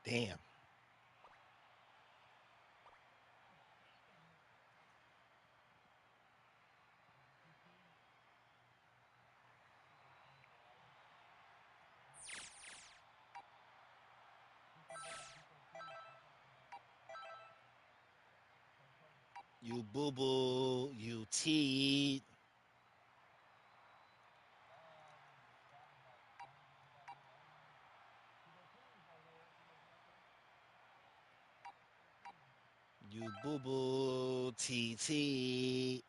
Damn. You boo boo. You teat. You boo boo. TT.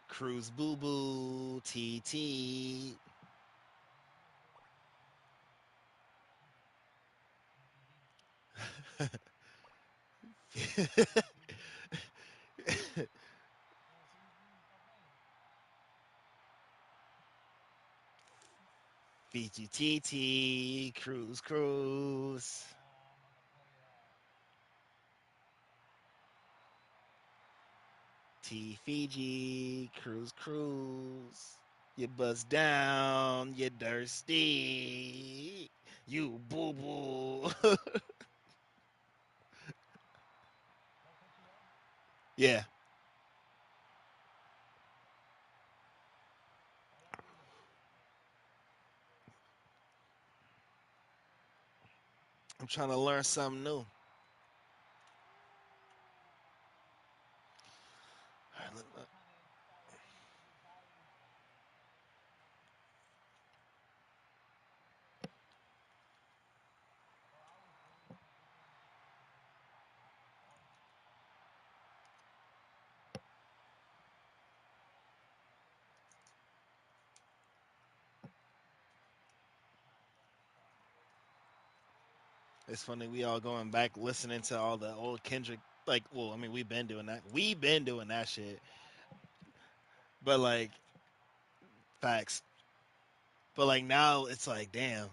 Cruise boo boo. TT. Fiji TT. Cruise cruise. T Fiji. Cruise cruise. You bust down. You thirsty. You boo boo. Yeah. I'm trying to learn something new. It's funny we all going back listening to all the old Kendrick. Like, well, I mean, we've been doing that. We've been doing that shit. But like, facts. But like now, it's like, damn.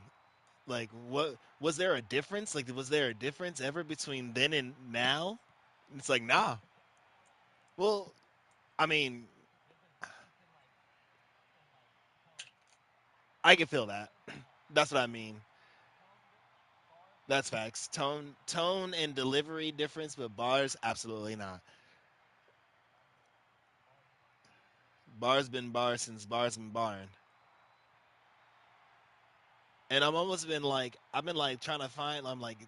Like, what was there a difference? Like, was there a difference ever between then and now? It's like, nah. Well, I mean, I can feel that. That's what I mean. That's facts. Tone, and delivery difference, but bars, absolutely not. Bars been bars since bars been barring. And I'm almost been like, I've been like trying to find. I'm like,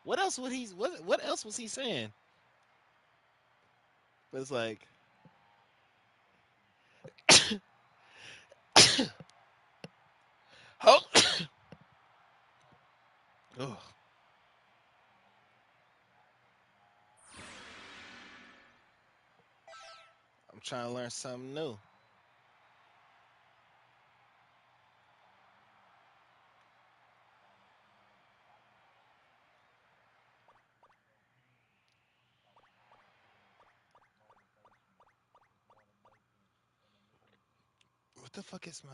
what else would he? What else was he saying? But it's like, oh, ugh, I'm trying to learn something new. What the fuck is my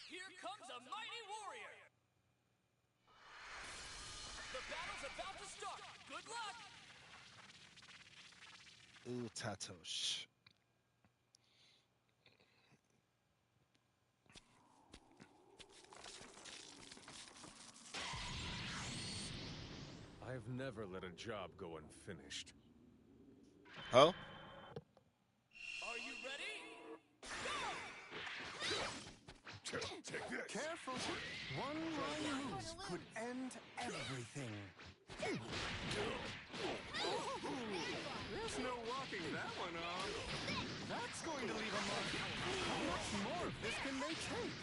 Here comes a mighty warrior! The battle's about to start! Good luck! Tatosh? I've never let a job go unfinished. Oh, Are you ready? Take this. Careful. One wrong move could end everything. There's no walking that one off. That's going to leave a mark. How much more of this can they take?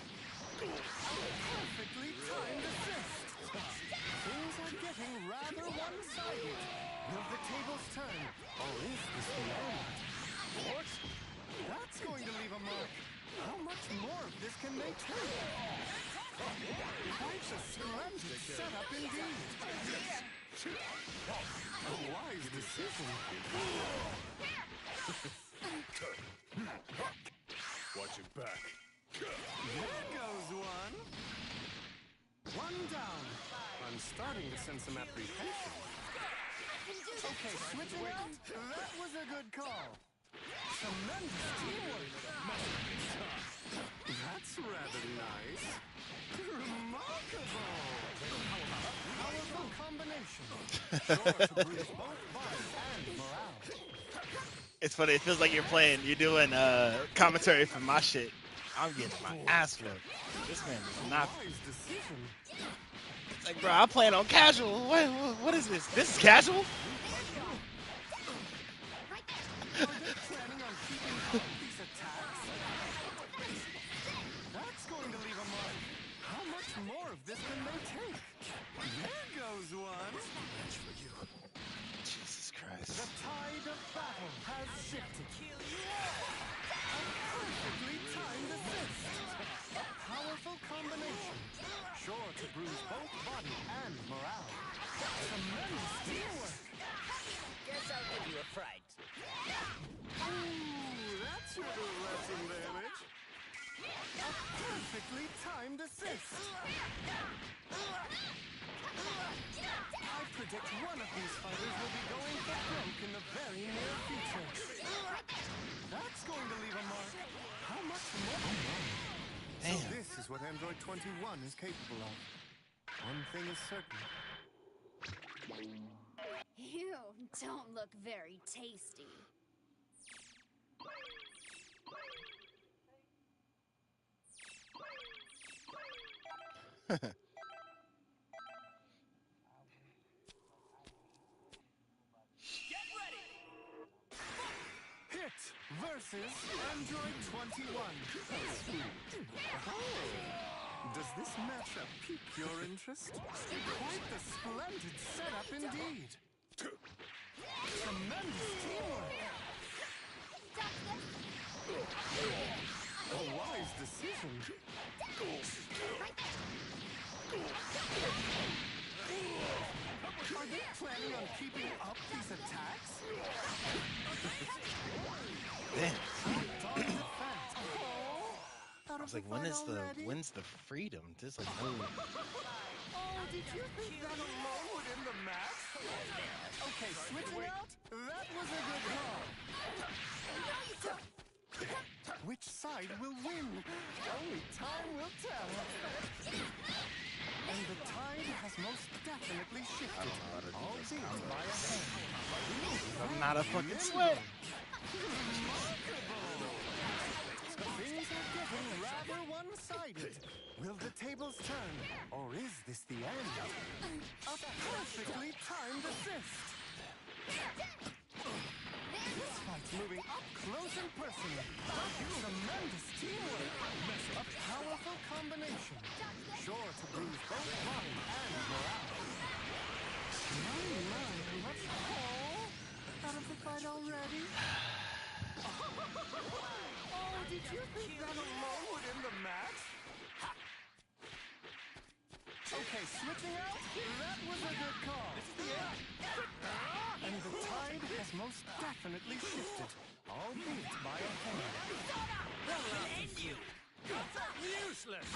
A perfectly timed assist. Things are getting rather one-sided. Will the tables turn, or is this the end? What? That's going to leave a mark. How much more of this can they take? Quite a splendid setup indeed. A wise decision. Watch it back. There goes one. starting to sense some apprehension. Okay, switching out. That was a good call. Tremendous teamwork. That's rather nice. Remarkable. Powerful combination. Sure to bruise both body and morale. It's funny. It feels like you're doing commentary for my shit. I'm getting my ass whooped. This man is not. Wise decision. It's like, bro, I'm playing on casual. What is this? This is casual? Are they planning on keeping up these attacks? That's going to leave a mark. How much more of this can they take? There goes one. Jesus The Christ. tide of battle has shifted. A perfectly timed assist. A powerful combination. Sure to bruise both body and morale. Tremendous teamwork. Guess I'll give you a fright. Ooh, that should have left some damage. A perfectly timed assist. I predict one of these fighters will be going for broke in the very near future. That's going to leave a mark. How much more? So Damn. this is what Android 21 is capable of. One thing is certain. You don't look very tasty. Get ready! Hit versus Android 21. Oh, does this matchup pique your interest? Quite the splendid setup indeed. Tremendous teamwork. A wise decision. Are they planning on keeping up these attacks? Damn. Dog defense. Oh, I was like, when's the freedom? Just like, oh. Oh, did you think that alone would end the match? Okay, switching out? That was a good call. Which side will win? Only time will tell. And the tide has most definitely shifted, albeit by a hand. I'm not a fucking sweat. Things are getting rather one-sided. Will the tables turn, or is this the end? A perfectly timed assist. This fight's moving up close and personal. Tremendous teamwork. A powerful combination. Sure to bruise both body and morale. My, let's call. Out of the fight already? Oh, did you think that alone would end the match? Okay, switching out? That was a good call. This is the end. And the tide has most definitely shifted, albeit by a hand. And you! Useless!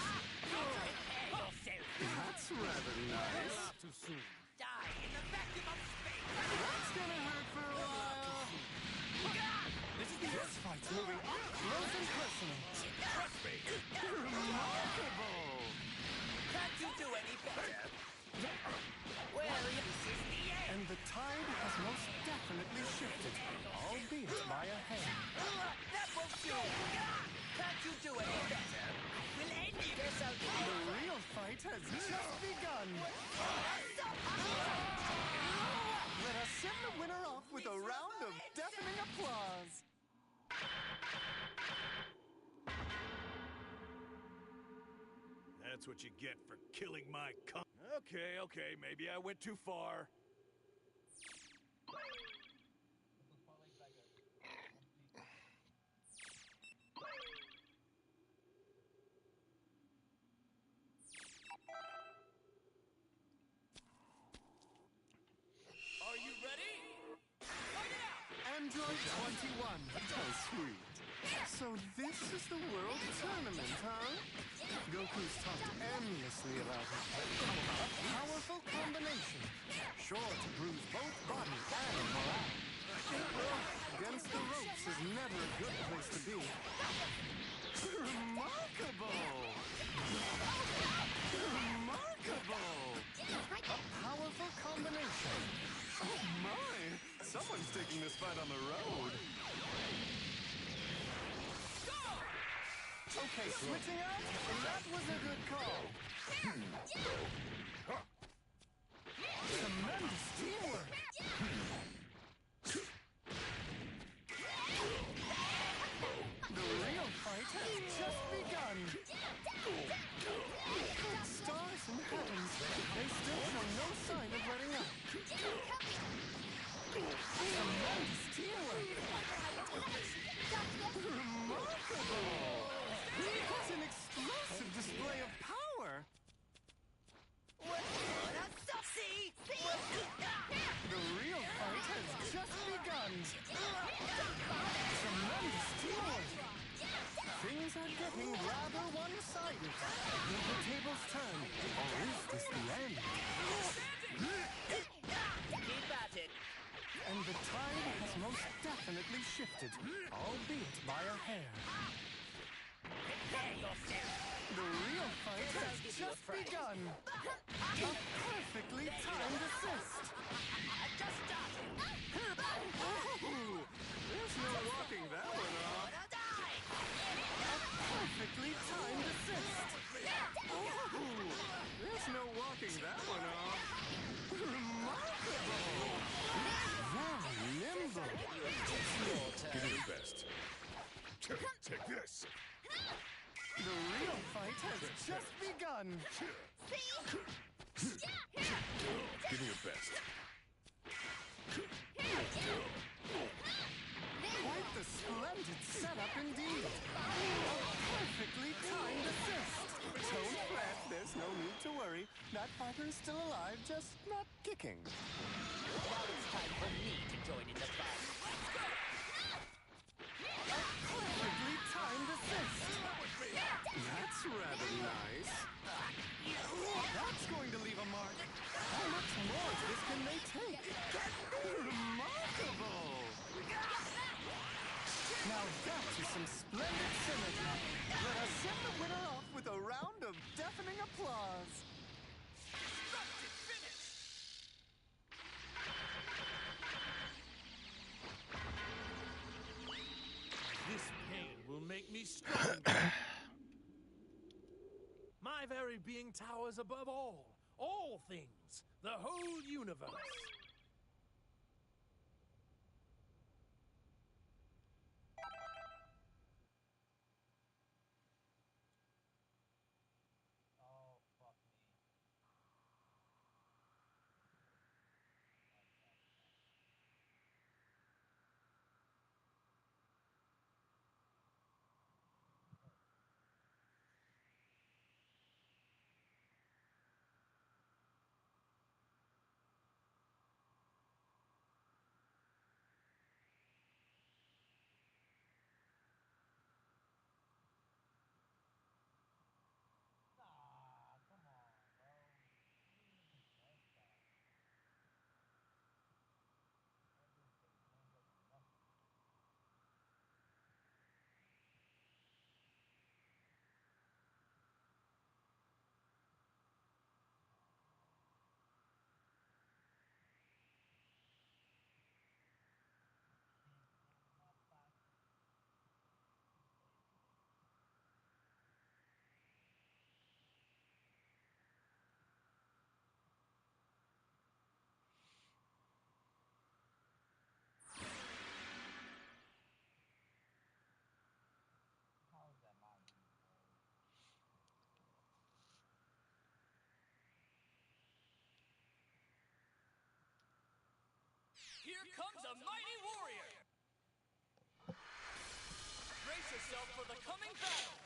That's rather nice. Too soon. Die in the vacuum of space! That's gonna hurt for a while. This fight's moving up close and personal. Trust me! Remarkable. Can't you do any better? Well, this is the end! And the tide has most definitely shifted, albeit by a hand. That won't do! Can't you do any better? We'll end you! Guess I'll give you The real fight has just begun. Let us send the winner off with a round of deafening applause. That's what you get for killing my Okay, maybe I went too far. Are you ready? Fight it out! Android 21. Oh, sweet. So this is the World Tournament, huh? Goku's talked endlessly about it. A powerful combination, sure to bruise both body and morale. Against the ropes is never a good place to be. Remarkable! Remarkable! A powerful combination. Oh my! Someone's taking this fight on the road. Okay, switching out? That was a good call. Tremendous teamwork. The real fight has just begun. Good stars and heavens. They still show no sign of letting up. Tremendous teamwork. Remarkable. It's an explosive display of power. The real fight has just begun. Tremendous teamwork. Things are getting rather one-sided. Will the tables turn, or is this the end? Keep at it. And the tide has most definitely shifted, albeit by a hair. Prepare yourself. The real fight has just begun. A perfectly timed assist. Just started. Ooh, there's no walking that one off. A perfectly timed assist. Ooh, there's no walking that one off. Remarkable. Very nimble. Give me your best. Take this. The real fight has just begun. Give me your best. Quite the splendid setup indeed. A perfectly timed assist. Don't fret, there's no need to worry. That fighter is still alive, just not kicking. Now it's time for me to join in the fun. A perfectly timed assist. That's rather nice. That's going to leave a mark. How much more of this can they take? Remarkable! Now that is some splendid symmetry. Let us send the winner off with a round of deafening applause. This pain will make me stronger. My very being towers above all things, the whole universe. Here comes a mighty warrior! Brace yourself for the coming battle!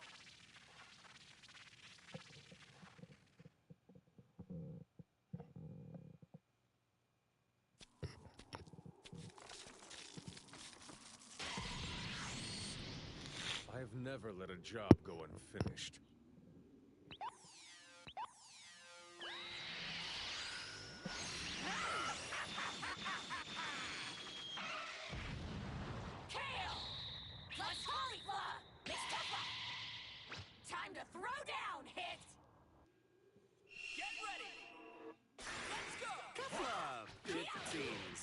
have never let a job go unfinished. Kale! Plus cauliflower! Mustafa! Time to throw down, hit! Get ready! Let's go! Kefla! It seems.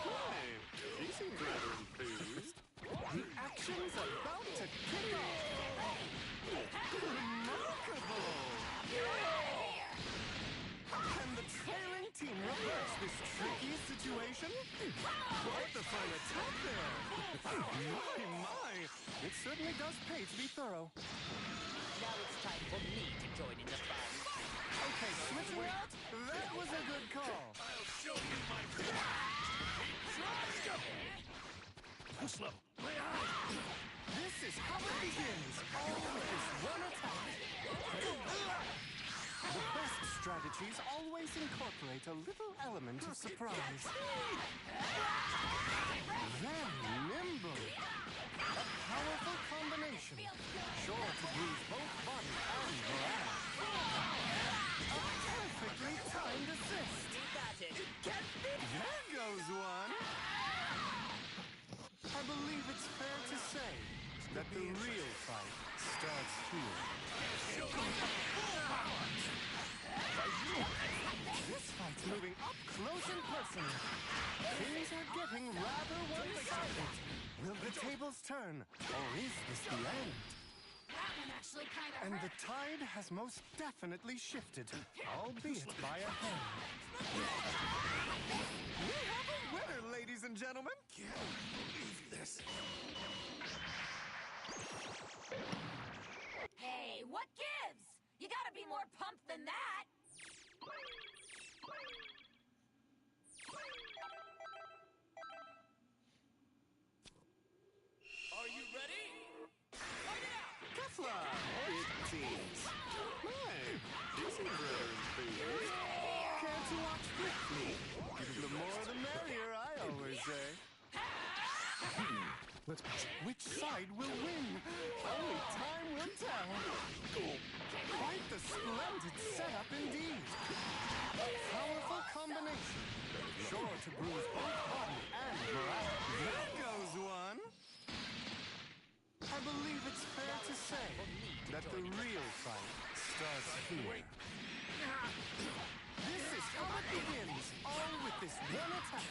Why, she seems rather enthused. The action's about to kick off. Remarkable! Can the trailing team reverse this tricky situation? Quite the fine attack there. My. It certainly does pay to be thorough. Now it's time for me to join in the fun. Okay, switching out? That was a good call. I'll show you my Let's go! Too slow. My eye! This is how it begins, all with this one attack. The best strategies always incorporate a little element of surprise. Then nimble. A powerful combination, sure to bruise both body and morale. A perfectly timed assist. You got it. There goes one. I believe it's fair to say that the real fight starts here. This fight's moving up close and personal. Things are getting rather one-sided. Will the tables turn, or is this the end? That one actually kind of And hurt. the tide has most definitely shifted, albeit by a hand. We have a winner, ladies and gentlemen. Can't believe this. Hey, what gives? You gotta be more pumped than that. Are you ready? Fight it out! Kefla, it seems. My, she seems rather enthused. Care to watch with me? The more the merrier, I always say. Let's pass it. Which side will win? Only time will tell. Quite the splendid setup indeed. A powerful combination, sure to bruise both body and morale. There goes one. I believe it's fair to say that the real fight starts here. This is how it begins, all with this one attack.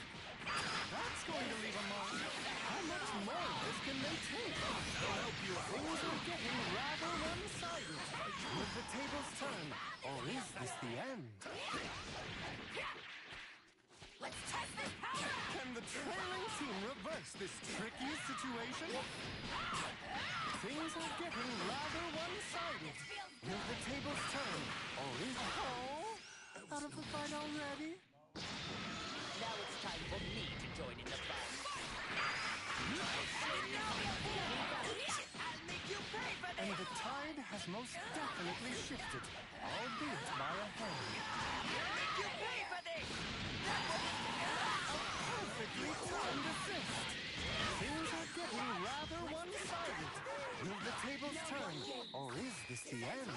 That's going to leave a mark. How much more of this can they take? Things are getting rather one-sided. Will the tables turn, or is this the end? Let's test this power! Can the trailing team reverse this tricky situation? Things are getting rather one-sided. Will the tables turn, or is... Oh! Out of the fight already? Now it's time for me to join in the fun. I'll make you pay for And this! the tide has most definitely shifted, albeit by a hand. I'll make you pay for this! Perfectly timed assist. Things are getting rather one-sided. Will the tables turn, or is this the end?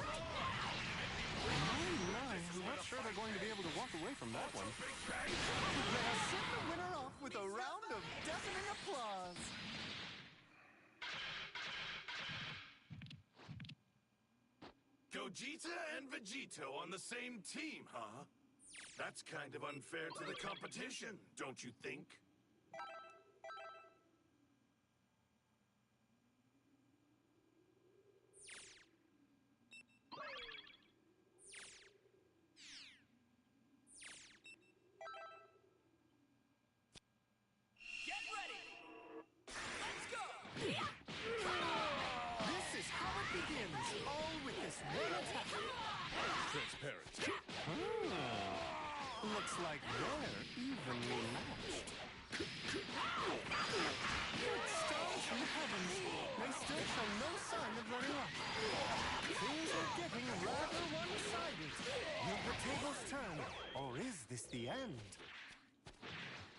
My, I'm not sure they're going to be able to walk away from that one. They have sent the winner off with a round of deafening applause. Gogeta and Vegito on the same team, huh? That's kind of unfair to the competition, don't you think? Get ready! Let's go! This is how it begins, all with this one attack. Transparent. Looks like they're evenly matched. Good stars from the heavens. They still show no sign of letting up. Things are getting rather one-sided. Will the tables turn, or is this the end?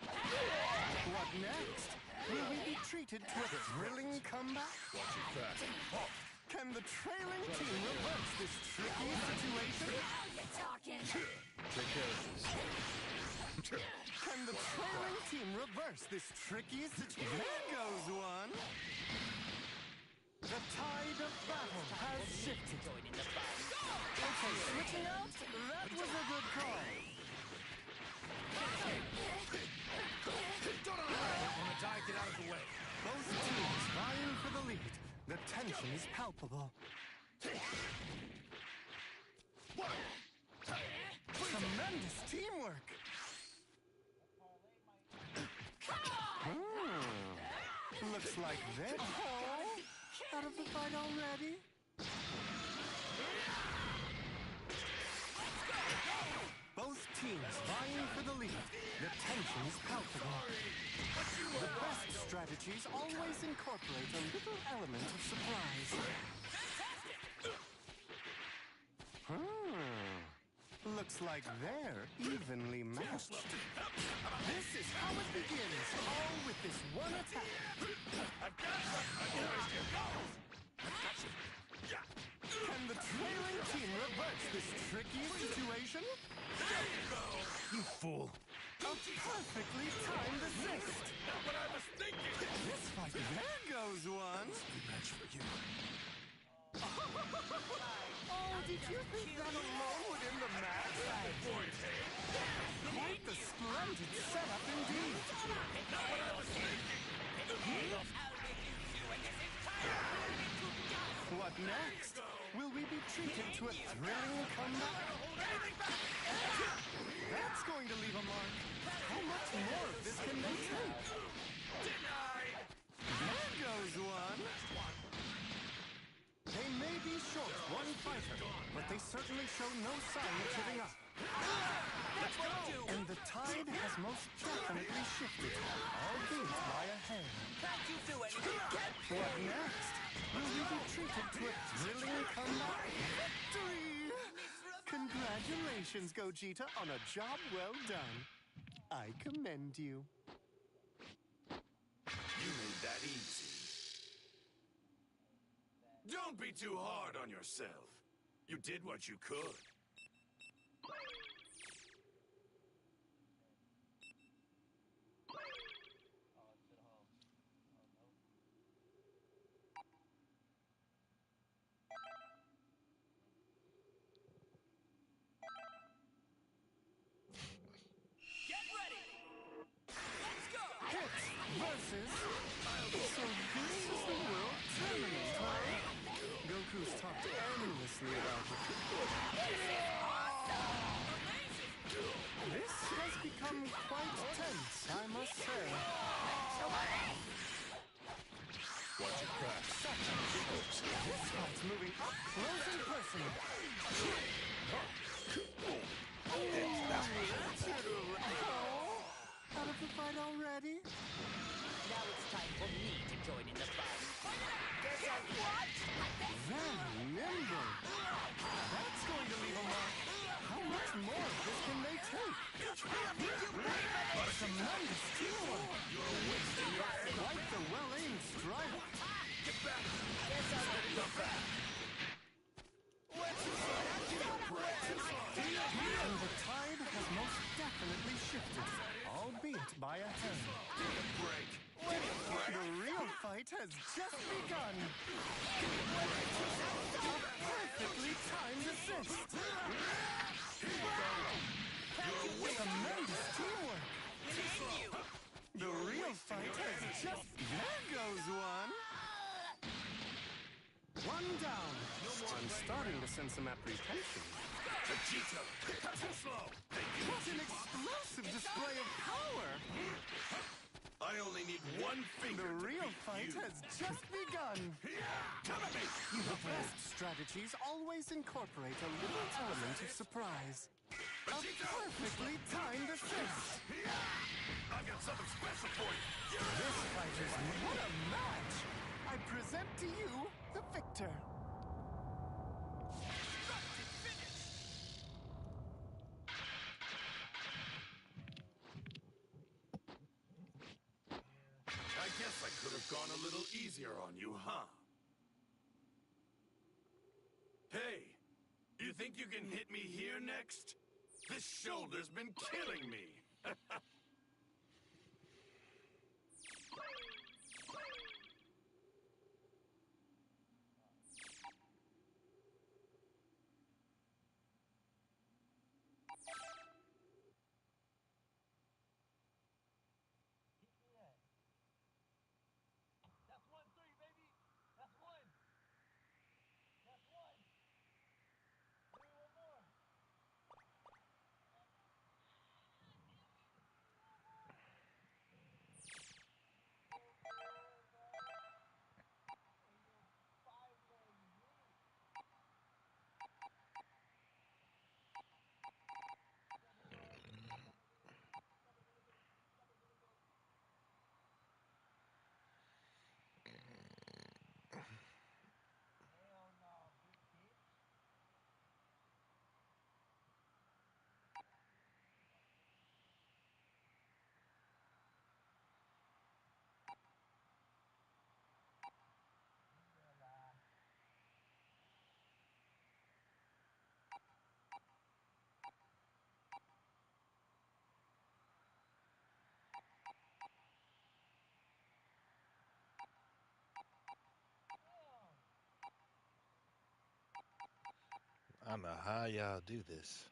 What next? Will we be treated to a thrilling comeback? Watch it fast. Oh, Can the trailing team reverse this tricky situation? You're talking. take care of this. Can the trailing team reverse this tricky situation? There goes one. The tide of battle has shifted. Joining the fun. Okay, switching out? That was a good call. On the die, get out of the way. Both teams vying for the lead. The tension is palpable. Tremendous teamwork. Looks like they're all out of the fight already. Both teams vying for the lead. The tension is palpable. The best strategies always incorporate a little element of surprise. Looks like they're evenly matched. This is how it begins, all with this one attack. Can the trailing team reverse this tricky situation? You fool. A perfectly timed assist. What I was thinking! This fight, there goes one. Match for you. Oh, did you think that alone would end the match? Quite the splendid setup indeed. What next? Will we be treated to a thrilling comeback? That's going to leave a mark. How much more of this can they take? There goes one. They may be short one fighter, but they certainly show no sign of giving up. And the tide has most definitely shifted, albeit by a hair. Can't you do anything? What next? Will we be treated to a thrilling comeback? Victory! Congratulations, Gogeta, on a job well done. I commend you. You made that easy. Don't be too hard on yourself. You did what you could. Get ready. Let's go. Hits versus... So this is the world tournament, huh? Goku's talked endlessly about it. This has become quite tense, I must say. Watch it crack. This fight's moving up close and personal. Out of the fight already? Now it's time for me to join in the fun. Guess I what? Very nimble. That's going to leave a mark. How much more of this can they take? Tremendous teamwork. Quite the well-aimed strike. And the tide has most definitely shifted, albeit by a hair. The real fight has just begun. A perfectly timed assist. Tremendous teamwork. The real fight has just... There goes one. One down. I'm starting to sense some apprehension. Vegeta! Too slow! What an explosive display of power! I only need one finger. The to real beat fight you. has just begun. Come at me! The best strategies always incorporate a little element of surprise. A perfectly timed assist. I've got something special for you. This fighter's... What a match! I present to you the victor. I Could have gone a little easier on you, huh? Hey, you think you can hit me here next? This shoulder's been killing me. I don't know how y'all do this.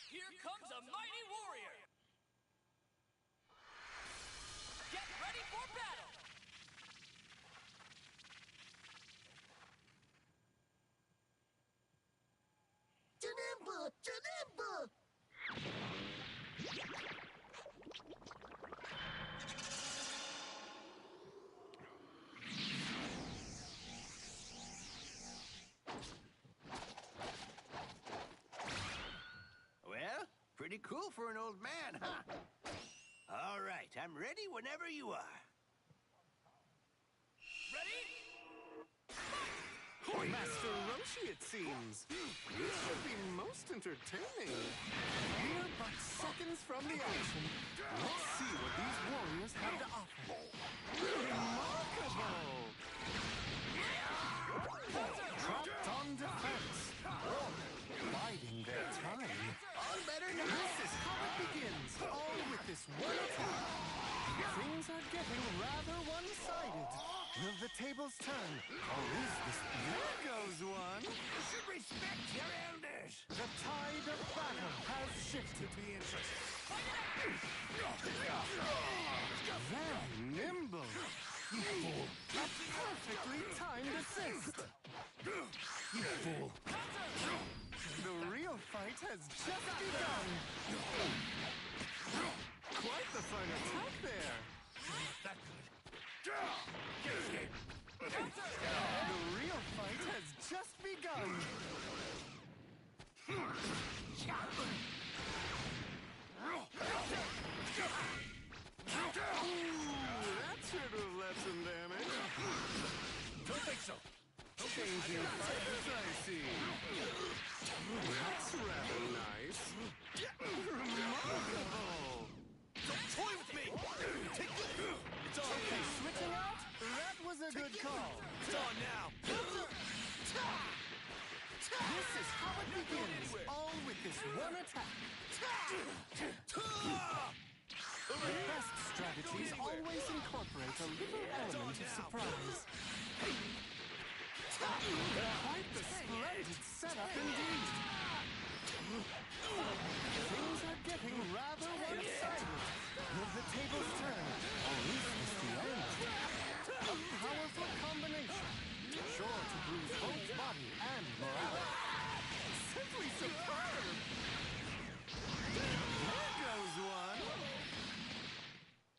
Here comes a mighty warrior! Get ready for battle! Well, pretty cool for an old man, huh? All right, I'm ready whenever you are. Ready? Master Roshi, it seems. You should be most entertaining. We're but seconds from the action. Let's see what these warriors have to offer. Remarkable! Trapped on defense. Biding their time. All better now. This is how it begins, all with this one attack. Things are getting rather one-sided. Will the tables turn? Or is this... There goes one! You should respect your elders. The tide of battle has shifted. Be interested. Very nimble. You fool. A perfectly timed assist. You fool. The real fight has just begun. Quite the fine attack there. That good. The real fight has just begun. Ooh, that should have left some damage. Don't think so. Changing fighters, I see. That's rather nice. Remarkable. Don't toy with me. Take this. It's all Okay, switching out? That was a good call. It's on now. This is how it begins, all with this one attack. The best strategies always incorporate a little element of surprise. Quite the splendid setup indeed. Things are getting rather one-sided. Will the tables turn, or is this the end? A powerful combination, sure to bruise both body and morale. Simply superb! There goes one!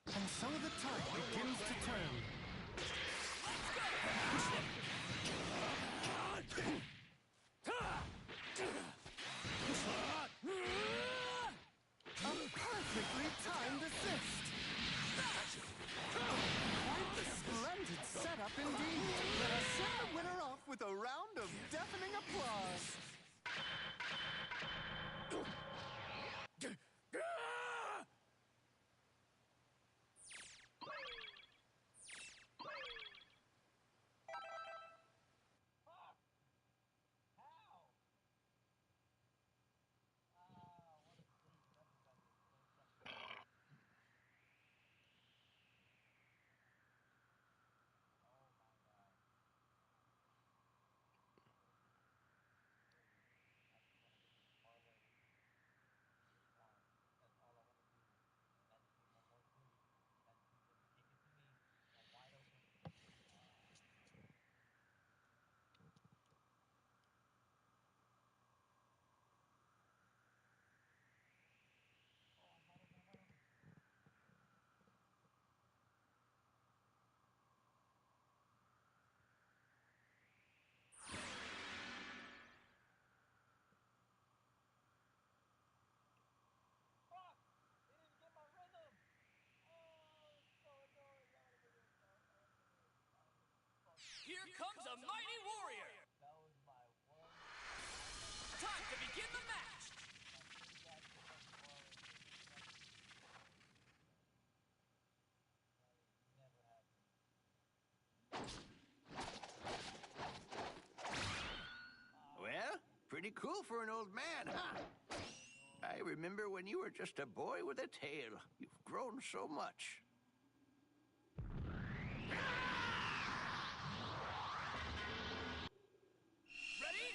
And so the tide begins to turn. A perfectly timed assist. Quite the splendid setup indeed. Let us send the winner off with a round of deafening applause. Here comes a mighty warrior! Time to begin the match! Well, pretty cool for an old man, huh? I remember when you were just a boy with a tail. You've grown so much. Ready?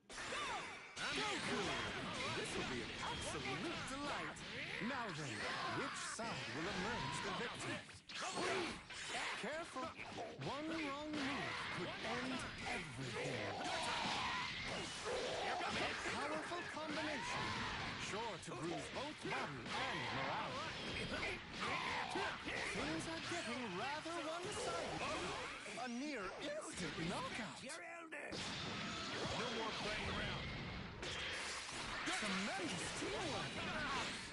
Go! This will be a Now then, which side will emerge the victor? Careful. One wrong move could end everything. A powerful combination, sure to bruise both body and morale. Things are getting rather one-sided. A near instant knockout. Your elders! No more playing around. Tremendous teamwork.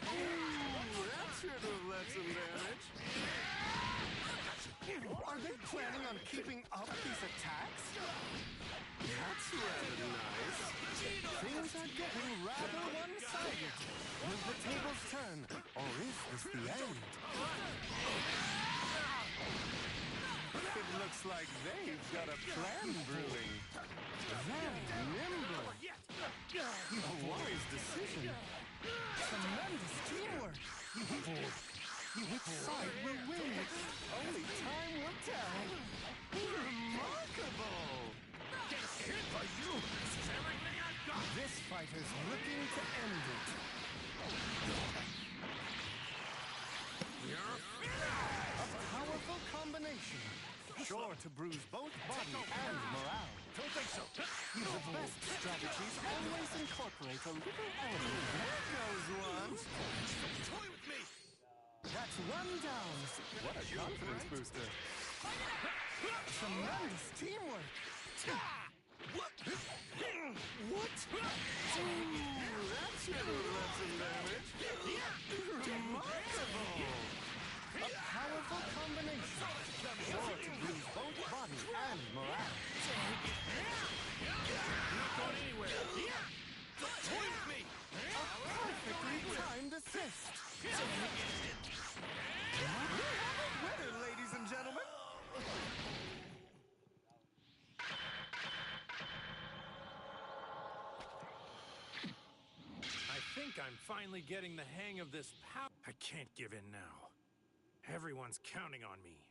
Ooh, that should have left some damage. Are they planning on keeping up these attacks? That's rather nice. Things are getting rather one-sided. Will the tables turn, or is this the end? It looks like they've got a plan brewing. Very nimble. A wise decision. Tremendous teamwork. Which side will win? Only time will tell. Remarkable! Hit by you. This is everything I've got. This fighter's looking to end it. A powerful combination, sure to bruise both body and morale. Don't think so. The best strategies always incorporate a little element. There goes one. Toy with me. That's one down. What a confidence booster. Tremendous teamwork. What? Ooh, that should have left some damage. Remarkable. A powerful combination, sure to bruise both body and morale. Not going anywhere. Toy with me. A perfectly timed assist. We have a winner, ladies and gentlemen. I think I'm finally getting the hang of this power. I can't give in now. Everyone's counting on me.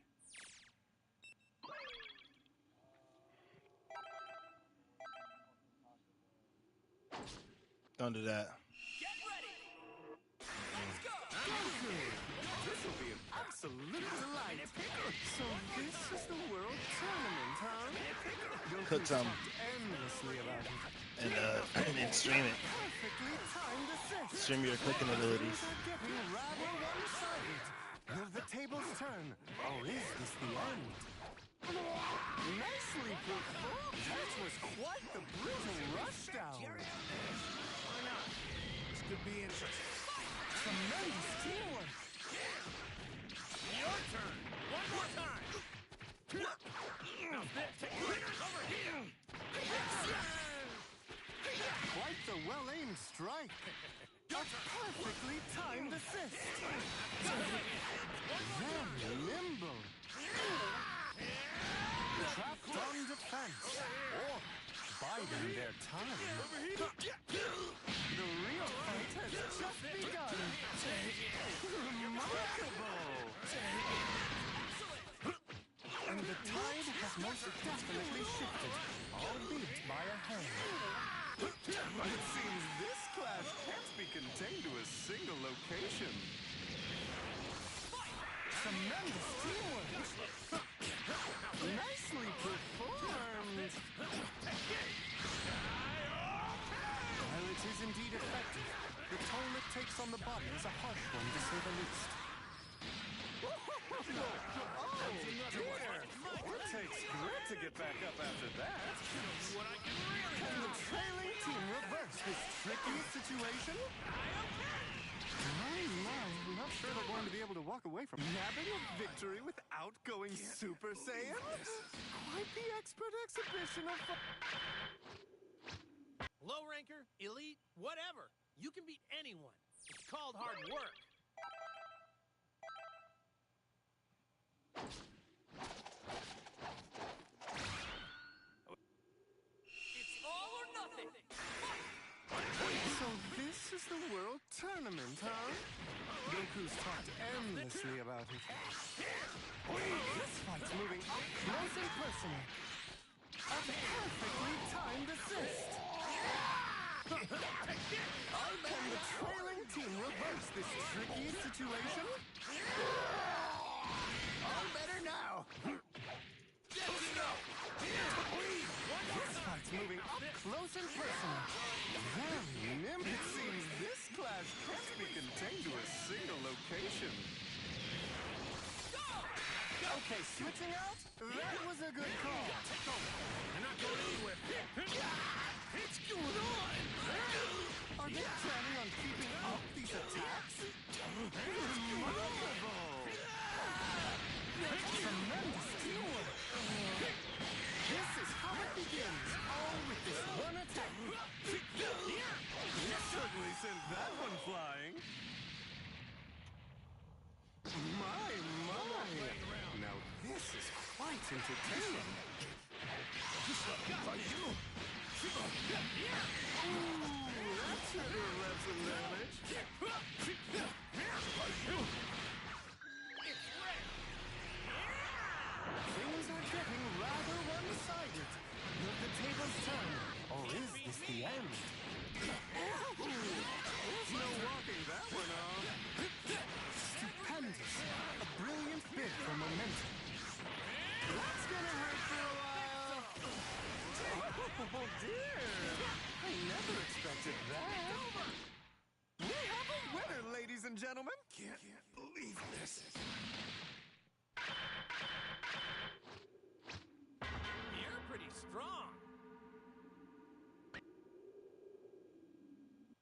Don't do that. Get ready! Let's go! This will be an absolute delight. So this is the World Tournament, huh? Cook some Endlessly about it. and stream it. Perfectly timed assist. Stream your cooking abilities. Things are getting rather one-sided. Will the tables turn, or is this the end? Nicely performed. That was quite the brutal rushdown. Why not? This could be interesting. Tremendous teamwork. Your turn. One more time. Now this. Over here. Quite the well-aimed strike. A perfectly timed assist. Very nimble. Trapped on defense. Or biding their time. The real fight has just begun. Remarkable. And the tide has most definitely shifted, albeit by a hair. It seems this clash can't be contained to a single location. Tremendous teamwork. Nicely performed. While it is indeed effective, the toll it takes on the body is a harsh one, to say the least. Oh, dear. It takes grit to get back up after that. Can the trailing team reverse this tricky situation? I'm not sure they're going to be able to walk away from nabbing a victory without going Super Saiyan. Quite the expert exhibition of Low ranker, elite, whatever. You can beat anyone. It's called hard work. It's all or nothing! So this is the World Tournament, huh? Goku's talked endlessly about it. This fight's moving up close and personal. A perfectly timed assist. Can the trailing team reverse this tricky situation? All better now. Let's go! This fight's moving up close and personal. Very nimble. It seems this clash can't be contained to a single location. Okay, switching out? That was a good call. You're not going anywhere. What's going on? Are they planning on keeping up these attacks? Remarkable! Tremendous teamwork! This is how it begins, all with this one attack. You certainly sent that one flying. My! Now this is quite entertaining. Ooh, that should have left some damage. Things are getting rather one-sided. Will the tables turn, or is this the end? There's no walking that one off. Stupendous. A brilliant bid for momentum. That's gonna hurt for a while. Oh dear. I never expected that. We have a winner, ladies and gentlemen. Can't believe this. You're pretty strong.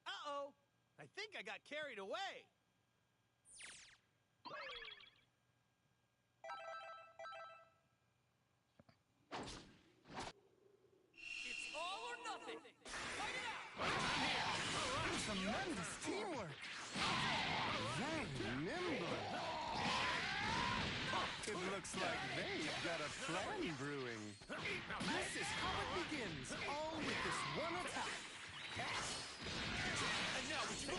Uh-oh. I think I got carried away. It's all or nothing. Fight it out. Tremendous teamwork. Very nimble. It looks like they've got a plan brewing. This is how it begins, all with this one attack. And now what you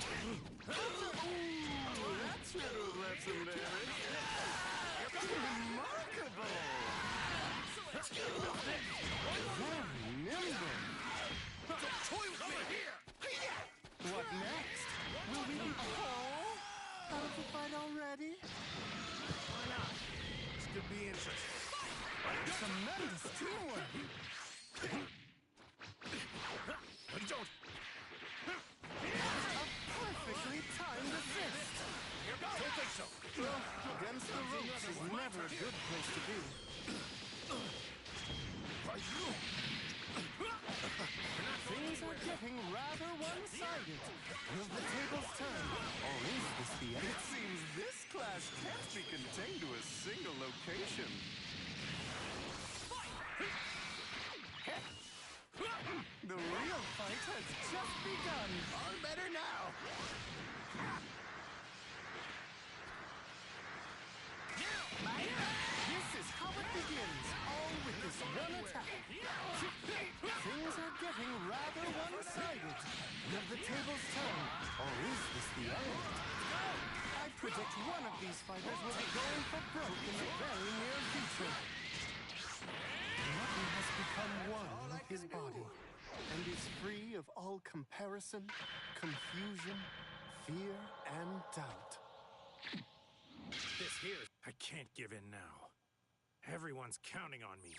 Ooh, that should have left some damage. Remarkable. Very nimble. What next? Will we be out of the fight already? Why not? This could be interesting. Tremendous teamwork. But you don't. A perfectly timed assist. Don't think so. Well, against the ropes is never a good place to be. Things are getting rather one-sided. Will the tables turn, or is this the end? It seems this clash can't be contained to a single location. The real fight has just begun. All better now. This is how it begins, all with this one attack. Things are getting rather one-sided. Will the tables turn, or is this the end? I predict one of these fighters will be going for broke in the very near future. Nothing has become one with his body, and is free of all comparison, confusion, fear, and doubt. This here, I can't give in now. Everyone's counting on me.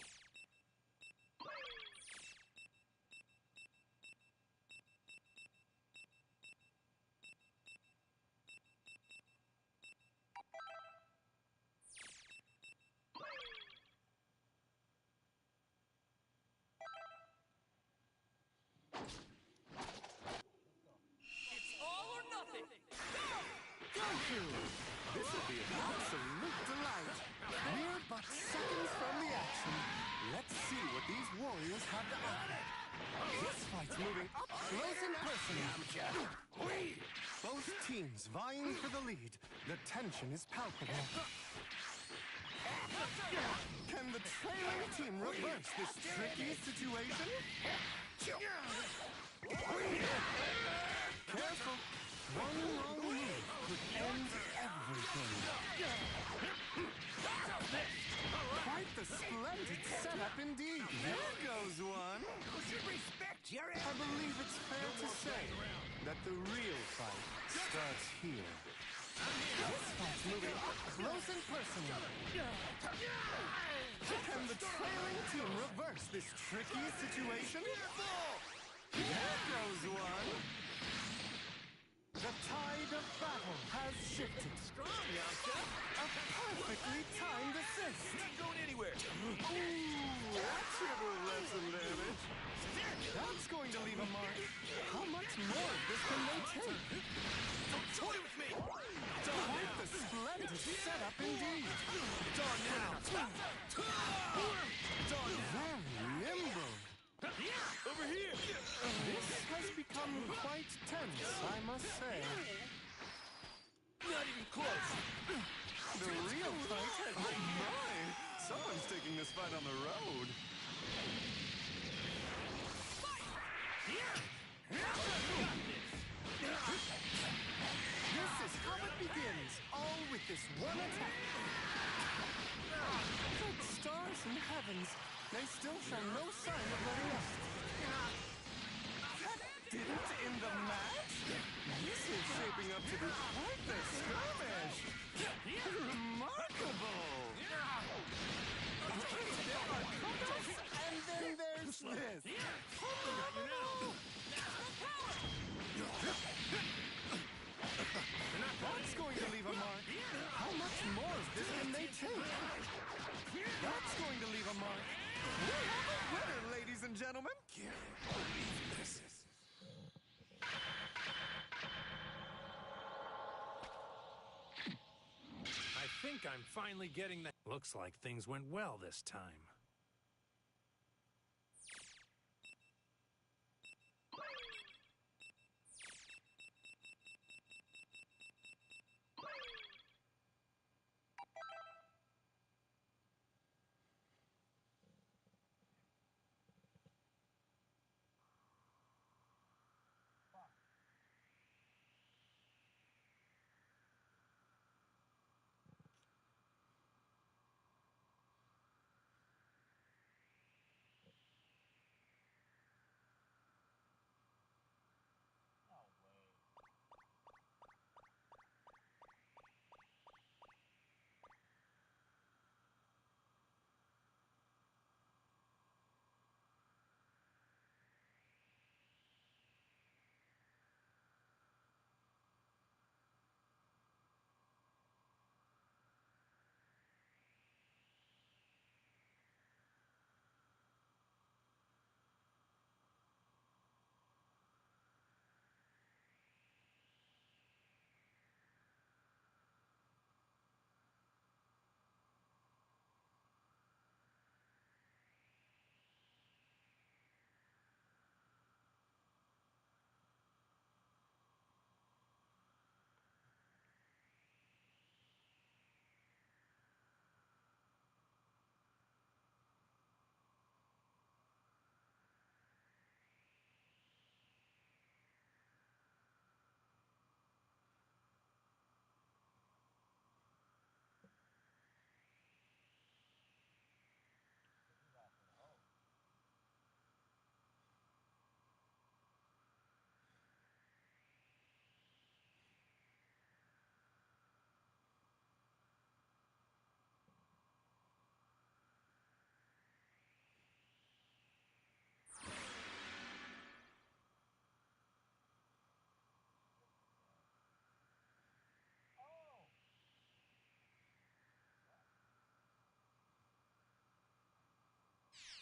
It's all or nothing. Goku! This will be an absolute delight. We're but seconds from the action. Let's see what these warriors have to offer. This fight's moving up close and personal. Both teams vying for the lead. The tension is palpable. Can the trailing team reverse this tricky situation? Careful. One wrong move could end everything. Quite the splendid setup indeed. There goes one. You should respect your I believe it's fair to say that the real fight starts here. This fight's moving up close and personal. Can the trailing team reverse this tricky situation? There goes one. The tide of battle has shifted. Strong, Yamcha. A perfectly timed assist. You're not going anywhere. Ooh, that should have left some damage. That's going to leave a mark. How much more of this can they take? Don't toy with me. It's on Quite now. the splendid setup indeed. It's on now. It's on now. Very nimble. Over here. This has become quite tense, I must say. Not even close. The real fight. Oh my! Someone's taking this fight on the road. This is how it begins, all with this one attack. Good stars and heavens, they still show no sign of letting up. That didn't end the match? This is shaping up to be quite the skirmish. Remarkable! There are comebacks, and then there's this. That's going to leave a mark. How much more of this can they take? That's going to leave a mark. We have a winner, ladies and gentlemen. I think I'm finally getting the... Looks like things went well this time.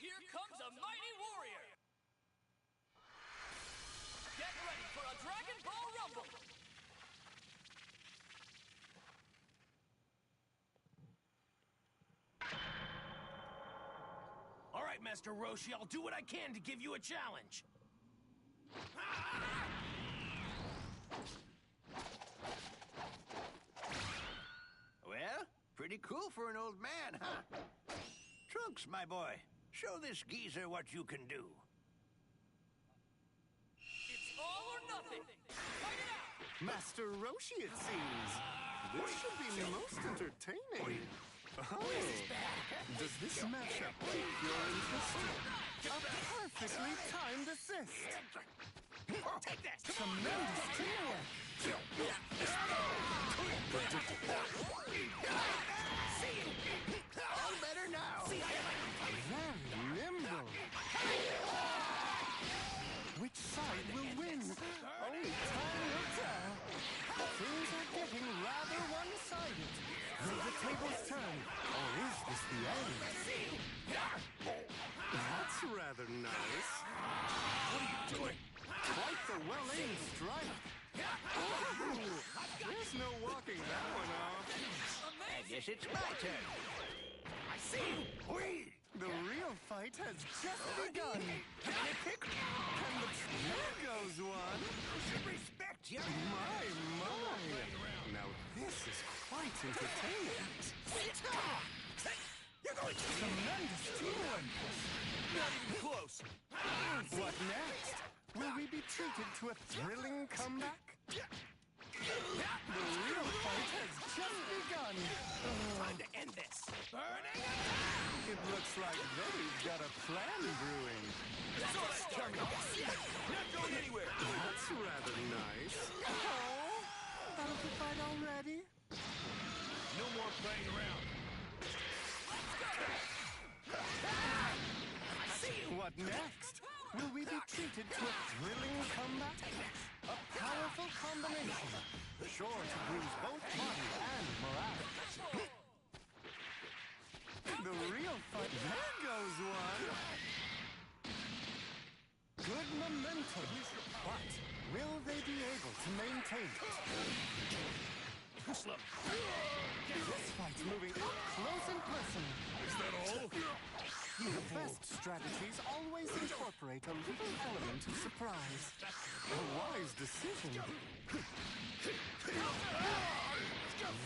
Here comes a mighty warrior. Get ready for a Dragon Ball Rumble. All right, Master Roshi, I'll do what I can to give you a challenge. Well, pretty cool for an old man, huh? Trunks, my boy, show this geezer what you can do. It's all or nothing. Fight it out. Master Roshi, it seems. This should be most entertaining. Oh, does this matchup pique your interest? A perfectly timed assist. Take this! Tremendous teamwork. All better now. Very nimble. Which side will win? Only time will tell. Things are getting rather one-sided. Will the tables turn, or is this the end? That's rather nice. What are you doing? Quite the well-aimed strike. Ooh, there's no walking that one off. I guess it's my turn. I see you! The real fight has just begun. And there goes one. Should respect you. My. Now this is quite entertaining. You're going to... Tremendous teamwork. Not even close! What next? Will we be treated to a thrilling comeback? The real fight has just begun. Time to end this! Burning It looks like they've got a plan brewing. That's all that's coming! Not going anywhere! That's rather nice. Oh, out of the fight already? No more playing around. I see you! What next? Will we be treated to a thrilling comeback? A powerful combination, sure to bruise both body and morale. The real fight. There goes one. Good momentum. But will they be able to maintain it? Slow. This fight's moving up close and personal. Is that all? The best strategies always incorporate a little element of surprise. A wise decision.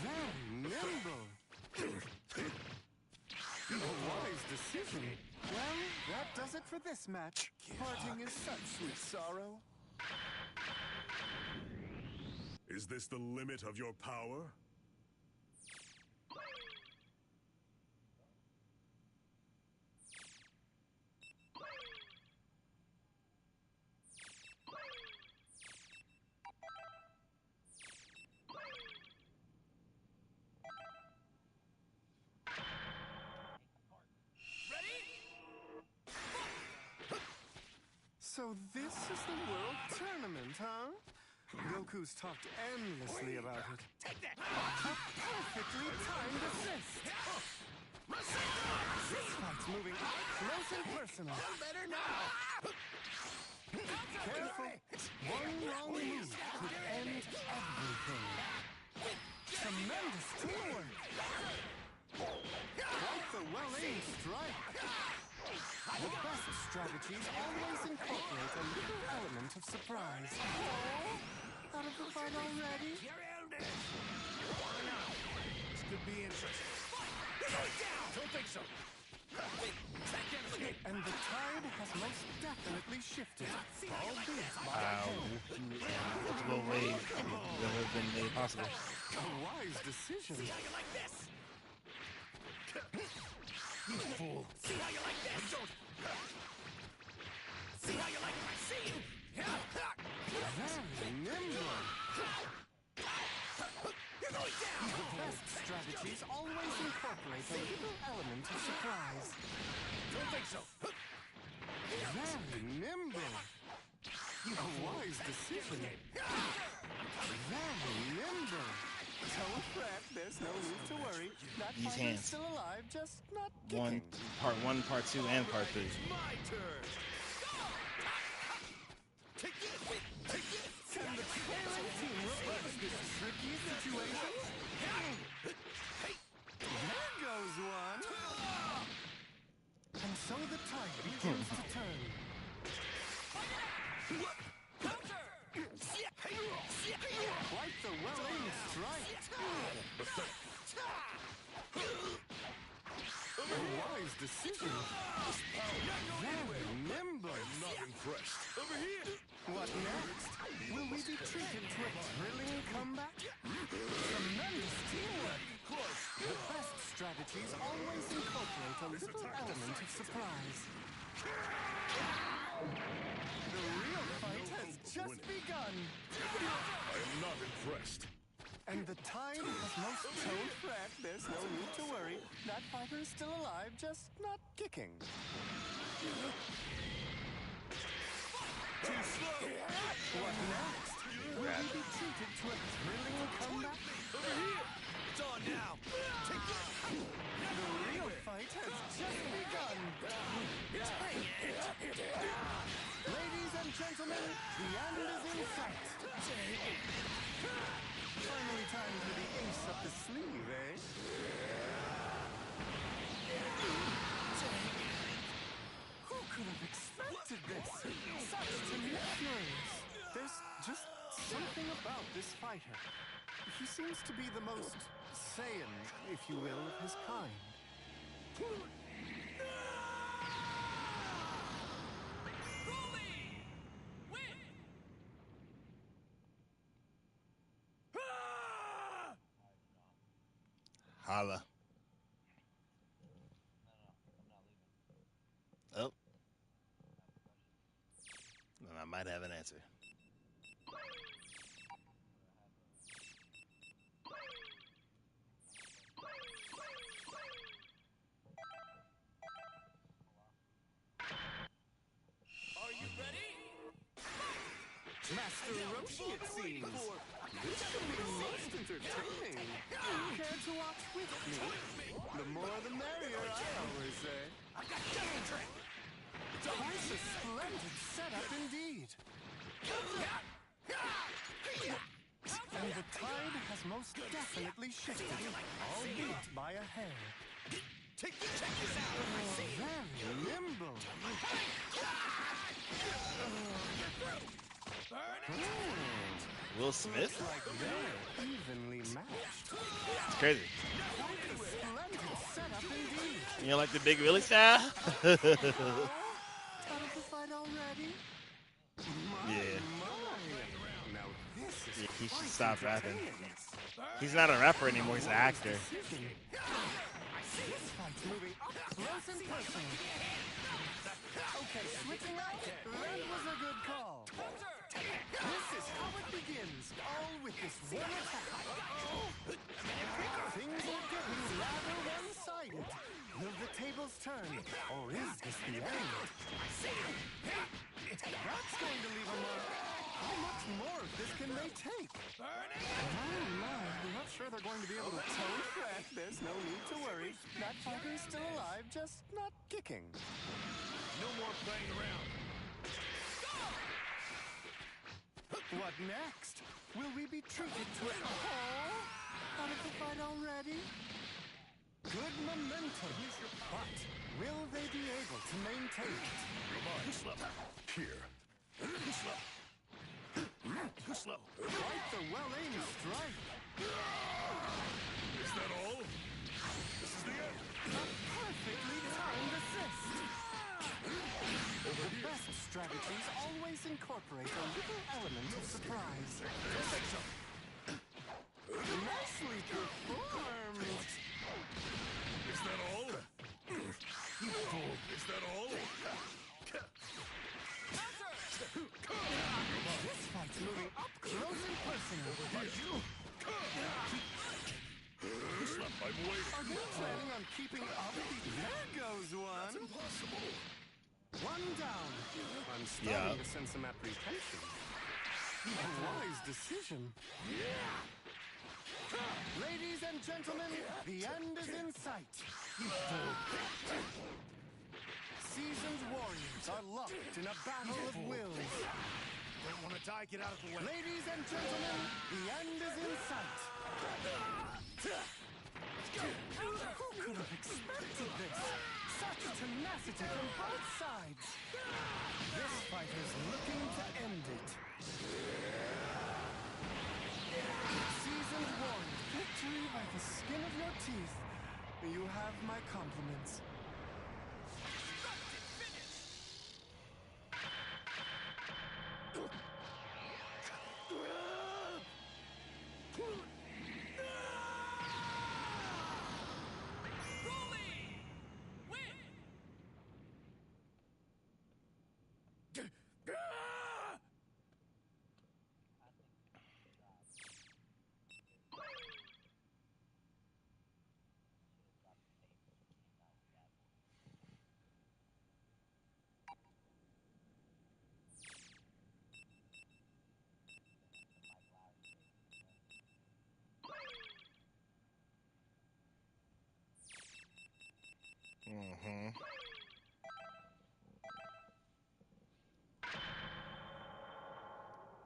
Very nimble. A wise decision. Well, that does it for this match. Parting is such sweet sorrow. Is this the limit of your power? So this is the World Tournament, huh? Goku's talked endlessly about it. Take that! A perfectly timed assist. This fight's moving up close and personal. All better now. Careful. One wrong move could end everything. Tremendous teamwork. Quite the well-aimed strike. The best strategies always incorporate a little element of surprise. Oh, out of the fight already? Your elders! This could be interesting. You're going down! Don't think so. And the tide has most definitely shifted. Albeit by Multiple ways that have been made possible. a wise decision. See how you like this? You fool. See how you like this? Don't. See how you like it? I see you! Very nimble. You're going down! The best strategies always incorporate a little element of surprise. Don't think so. Very nimble. A wise decision. Very nimble. Don't fret, there's no need to worry. That These fighter's hands. still alive, just not One, kicking. part 1, part 2, and part 3. My turn! Take this! Take this! Can the trailing team reverse this tricky situation? There goes one. And so the tide begins to turn. Quite the well-aimed strike. A wise decision. Very nimble. Not impressed. Over here! What next? Will we be treated to a thrilling comeback? Tremendous teamwork. The best strategies always incorporate a little element of surprise. The real fight has just begun. I am not impressed. And the tide has most don't fret. There's no need to worry. That fighter is still alive, just not kicking. Too slow. What next? Will we be treated to a thrilling comeback? Over here. It's on now. Take this. The real fight has just begun. Ladies and gentlemen, the end is in sight. Finally time for the ace up the sleeve, eh? Who could have expected this? Such temerarious. There's just something about this fighter. He seems to be the most Saiyan, if you will, of his kind. Holla. Oh. Then I might have an answer. Are you ready? Master Roshi, it seems. This should be most entertaining. Care to watch with me? The more the merrier, I always say. Quite a splendid setup indeed. And the tide has most definitely shifted, albeit by a hair. Check this out. Very nimble. Will Smith? Like they're evenly matched. It's crazy. Quite a splendid setup indeed. You know, like the Big Willie style? Out of the fight already? Yeah. Now this is Yeah, he should quite stop rapping. entertaining. He's not a rapper anymore, he's an actor. This fight's moving up close and personal. Okay, switching out. That was a good call. This is how it begins, all with this one attack. Things are getting rather one-sided. Will the tables turn, or is this the end? That's going to leave a mark. How much more of this can they take? I'm not sure they're going to be able to tone fret. There's no need to worry. That fighter is still alive, just not kicking. No more playing around. What next? Will we be treated to a out of the fight already? Good momentum. But will they be able to maintain it? Come on. Here. Slow. Quite the well-aimed strike. Is that all? This is the end. A perfectly timed assist. The best strategies always incorporate a little element of surprise. Nicely performed. Is that all? Is that all? This fight's moving up close and personal. I'm waiting. Are they planning on keeping up? There goes one. Impossible. One down. I'm starting to sense some apprehension. A wise decision. Ladies and gentlemen, the end is in sight. Seasoned warriors are locked in a battle of wills. Don't want to die. Get out of the way. Ladies and gentlemen, the end is in sight. Who could have expected this? Such tenacity from both sides. This fighter's looking to end it. Seasoned warrior, victory by the skin of your teeth. You have my compliments. Mm-hmm.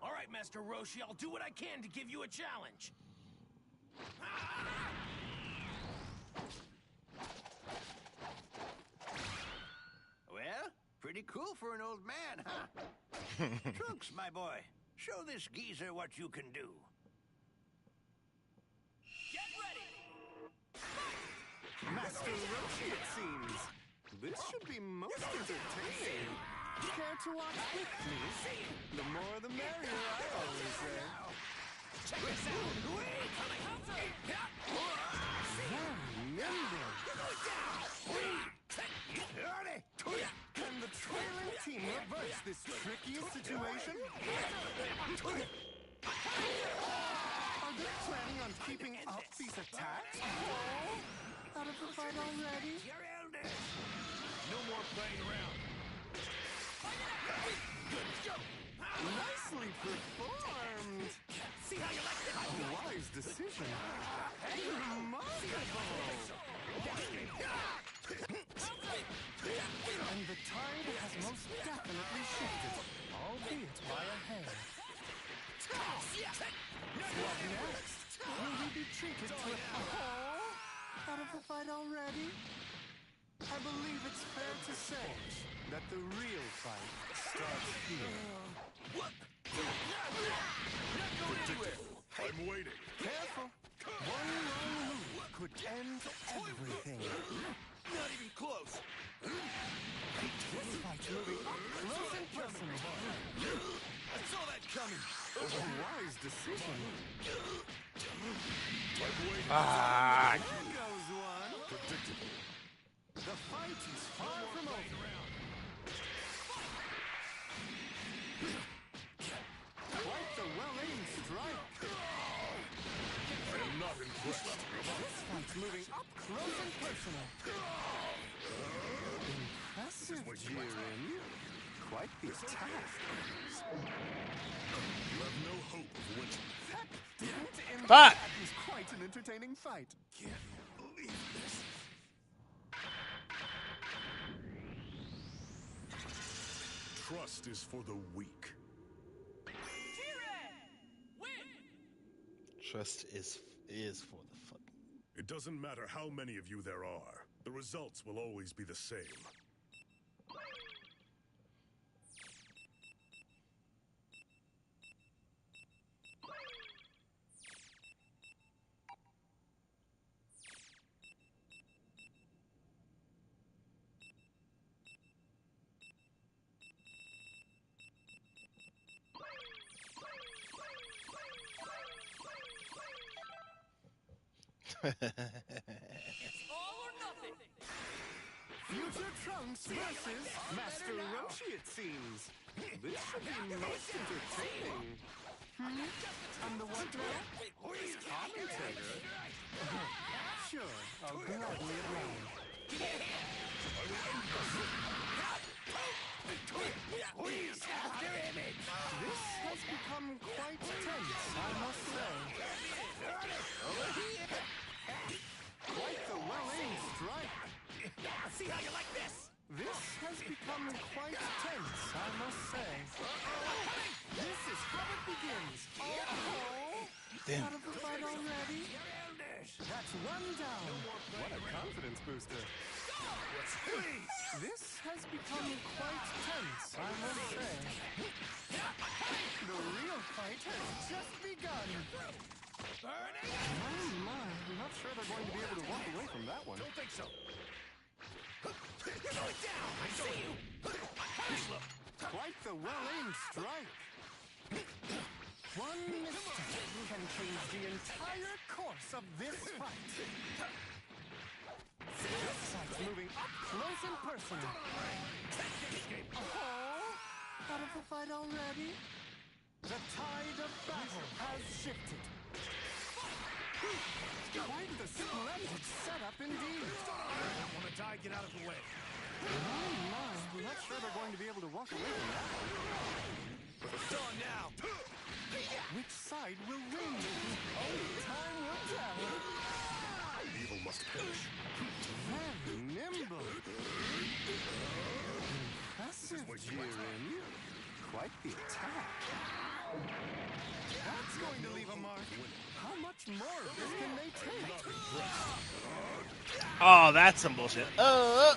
All right, Master Roshi, I'll do what I can to give you a challenge. Well, pretty cool for an old man, huh? Trunks, my boy, show this geezer what you can do. Get ready! Master Roshi, it seems. This should be most entertaining. Care to watch with me? The more the merrier, I always say. Check this out! Very nimble. Can the trailing team reverse this trickiest situation? Are they planning on keeping up these attacks? Oh, out of the fight already? Your elders! No more playing around. Nicely performed! See how you like it? A wise decision. Remarkable! And the tide has most definitely shifted, albeit by a hair. What next? Will we be treated to a... Oh! Out of the fight already? I believe it's fair to say that the real fight starts here. I'm waiting. Careful! One wrong move could end everything. Not even close. This fight moving up close and personal. I saw that coming. A wise decision. I'm waiting. Ah, There goes one. Predictable. The fight is far from over. Quite the well-aimed strike. I am not impressed. This fight's moving up close and personal. Impressive, Jiren. Quite the attack. You have no hope of winning. That didn't end. Fuck! That was quite an entertaining fight. Can't believe this. Trust is for the weak. trust is for the fuck. It doesn't matter how many of you there are. The results will always be the same. It's all or nothing. Future Trunks versus Master Roshi, it seems. This should be most entertaining. And the what now? Commentator? Sure, I'll gladly oblige. This has become quite tense, I must say. Quite the well-aimed strike. See how you like this? This has become quite tense, I must say. This is how it begins. Oh, Damn. out of the fight already? That's one down. What a confidence booster. This has become quite tense, I must say. The real fight has just begun. My, I'm not sure they're going to be able to walk away from that one. Don't think so. Go down! I see you! Quite the well-aimed strike. One mistake can change the entire course of this fight. This fight's moving up close and personal. Oh, out of the fight already? The tide of battle has shifted. Quite the splendid setup indeed. Don't want to die, get out of the way. My, I'm not sure they're going to be able to walk away from that one. It's on now. Which side will win? Only time will tell. Evil must perish. Very nimble. the attack. That's going to leave a mark. How much more of this can they take? Oh, that's some bullshit. And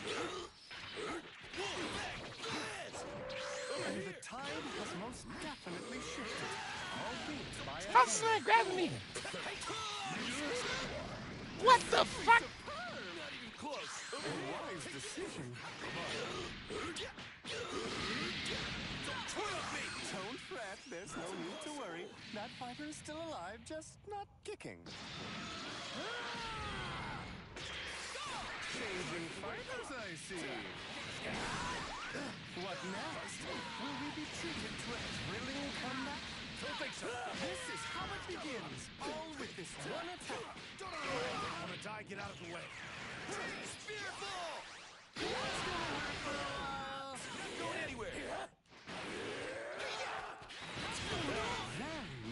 the tide has most definitely shifted. Albeit by a How's hair. Smack grabbing me? What the fuck? Not even close. A wise decision. Don't fret, there's no need to worry. That fighter is still alive, just not kicking. Changing fighters, I see. What next? Will we be treated to a thrilling comeback? Don't think so. This is how it begins, all with this one attack. I don't want to die. Get out of the way. Spear ball! That's gonna hurt for a while. Not going anywhere.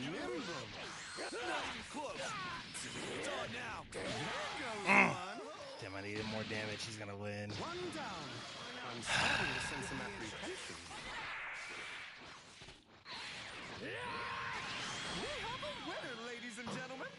Very nimble. Not even close. It's on now. There goes one. Damn, I needed more damage. He's gonna win. One down. I'm starting to sense some apprehension. We have a winner, ladies and gentlemen.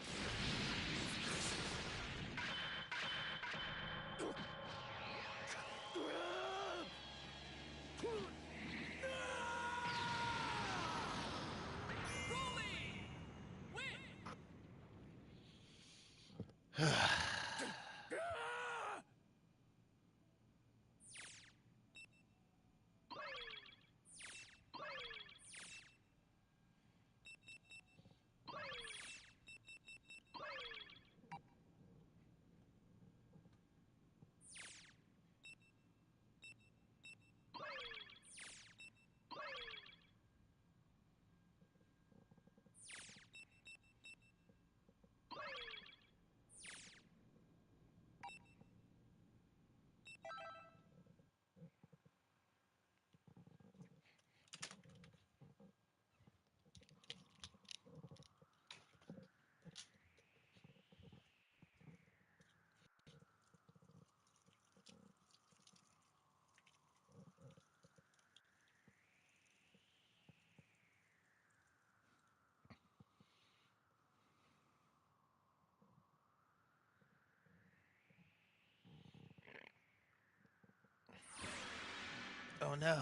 Oh no,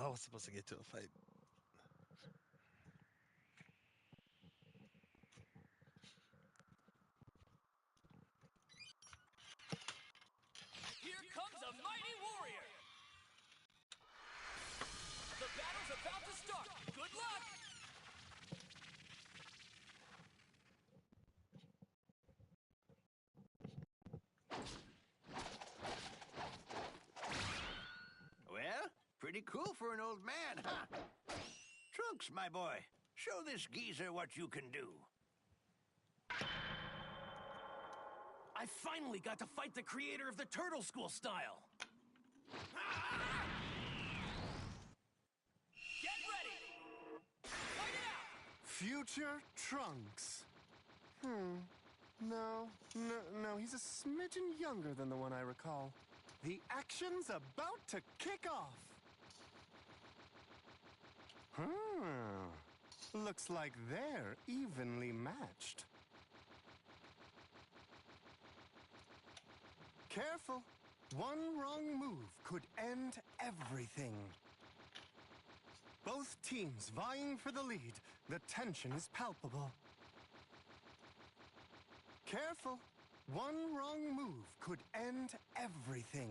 I was supposed to get to a fight. Here comes a mighty warrior! The battle's about to start! Good luck! Well, pretty cool for an old man, huh? Trunks, my boy, show this geezer what you can do. I finally got to fight the creator of the Turtle School style! Get ready! Fight it out! Future Trunks. No, he's a smidgen younger than the one I recall. The action's about to kick off. Looks like they're evenly matched. Careful. One wrong move could end everything. Both teams vying for the lead. The tension is palpable. Careful. One wrong move could end everything.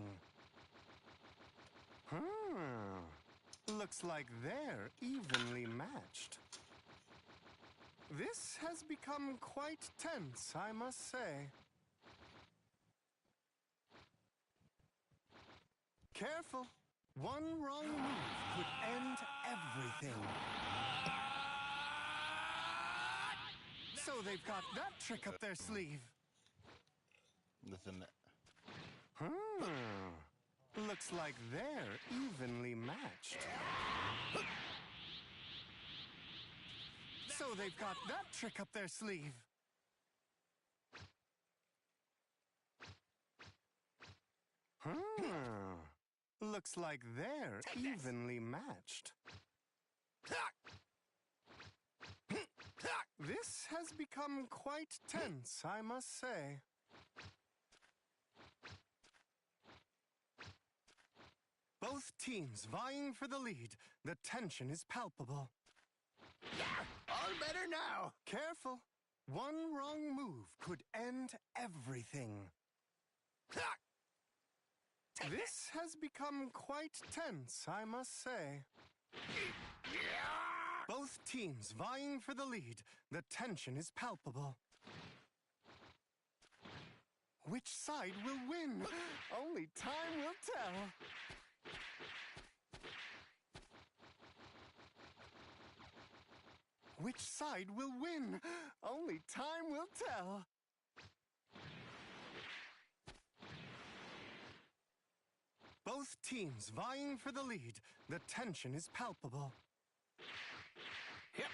Looks like they're evenly matched. This has become quite tense, I must say. Careful. One wrong move could end everything. So they've got that trick up their sleeve. Nothing. Looks like they're evenly matched. So they've got that trick up their sleeve. Looks like they're evenly matched. This has become quite tense, I must say. Both teams vying for the lead. The tension is palpable. All better now. Careful. One wrong move could end everything. This has become quite tense, I must say. Both teams vying for the lead. The tension is palpable. Which side will win? Only time will tell. Which side will win? Only time will tell. Both teams vying for the lead. The tension is palpable. Yep.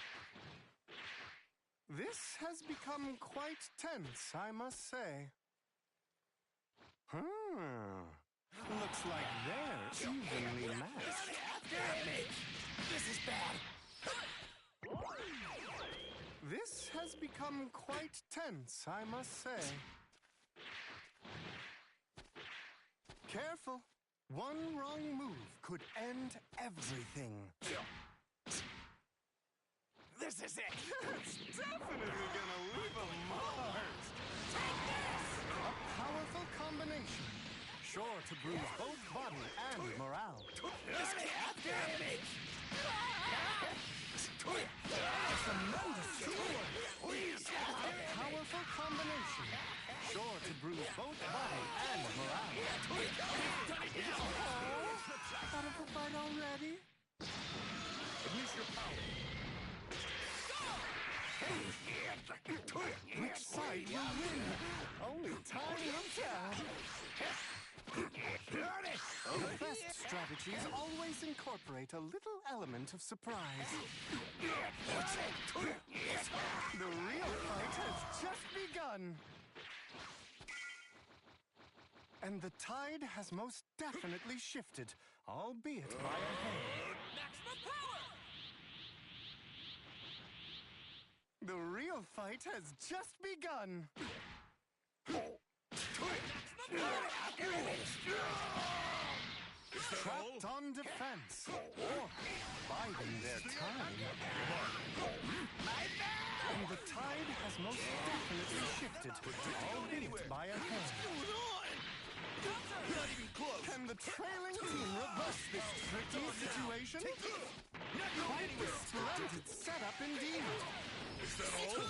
This has become quite tense, I must say. Looks like they're evenly matched. This is bad. This has become quite tense, I must say. Careful. One wrong move could end everything. This is it. It's definitely gonna leave a mark. A powerful combination. Sure to bruise both body and morale. This can't damage. Tremendous teamwork. A powerful combination. Sure to bruise both body and morale. Out of the fight already? Use your power. Which side will win? Only time will tell. The best strategies always incorporate a little element of surprise. The real fight has just begun. And the tide has most definitely shifted, albeit by a hair. Maximum power! The real fight has just begun. Trapped on defense, or biding their time. And the tide has most definitely shifted, albeit by a hair. Can the trailing team reverse this tricky situation? Quite a splendid setup indeed. Is that all?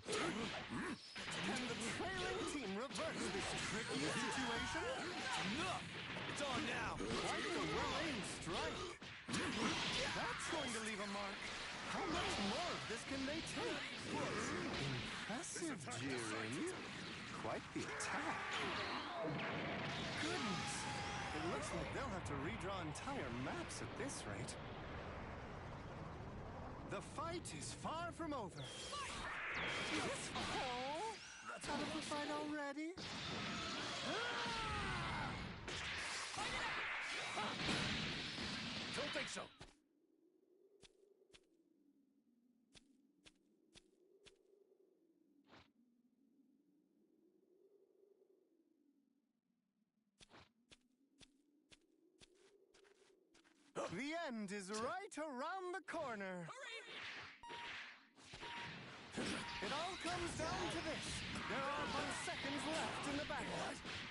Can the trailing team reverse this tricky situation? Enough! It's on now! Quite the well-aimed strike. That's going to leave a mark. How much more of this can they take? Impressive, Jiren. Quite the attack. Goodness. It looks like they'll have to redraw entire maps at this rate. The fight is far from over. Out of the fight already? Don't think so. The end is right around the corner. It all comes down to this. There are but seconds left in the battle.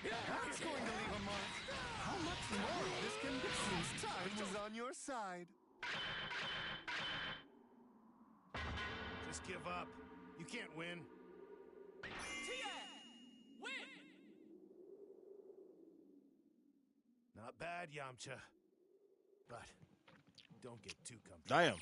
That's going to leave a mark. How much more of this can be since time was on your side? Just give up. You can't win. Win! Not bad, Yamcha. But don't get too comfortable. Damn.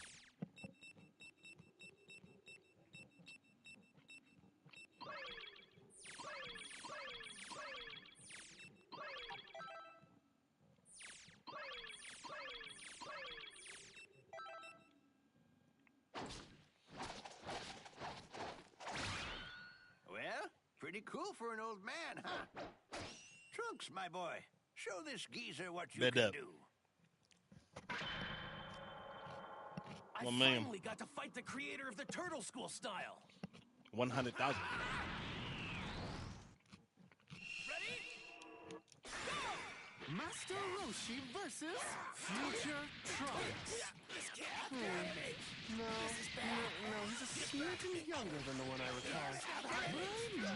Well, pretty cool for an old man, huh? Trunks, my boy, show this geezer what you Bed can up. do. I 1 million. finally got to fight the creator of the Turtle School style. 100,000. Ready? Master Roshi versus Future Trunks. This can't happen. No, he's a smidgen younger than the one I recall. Oh my,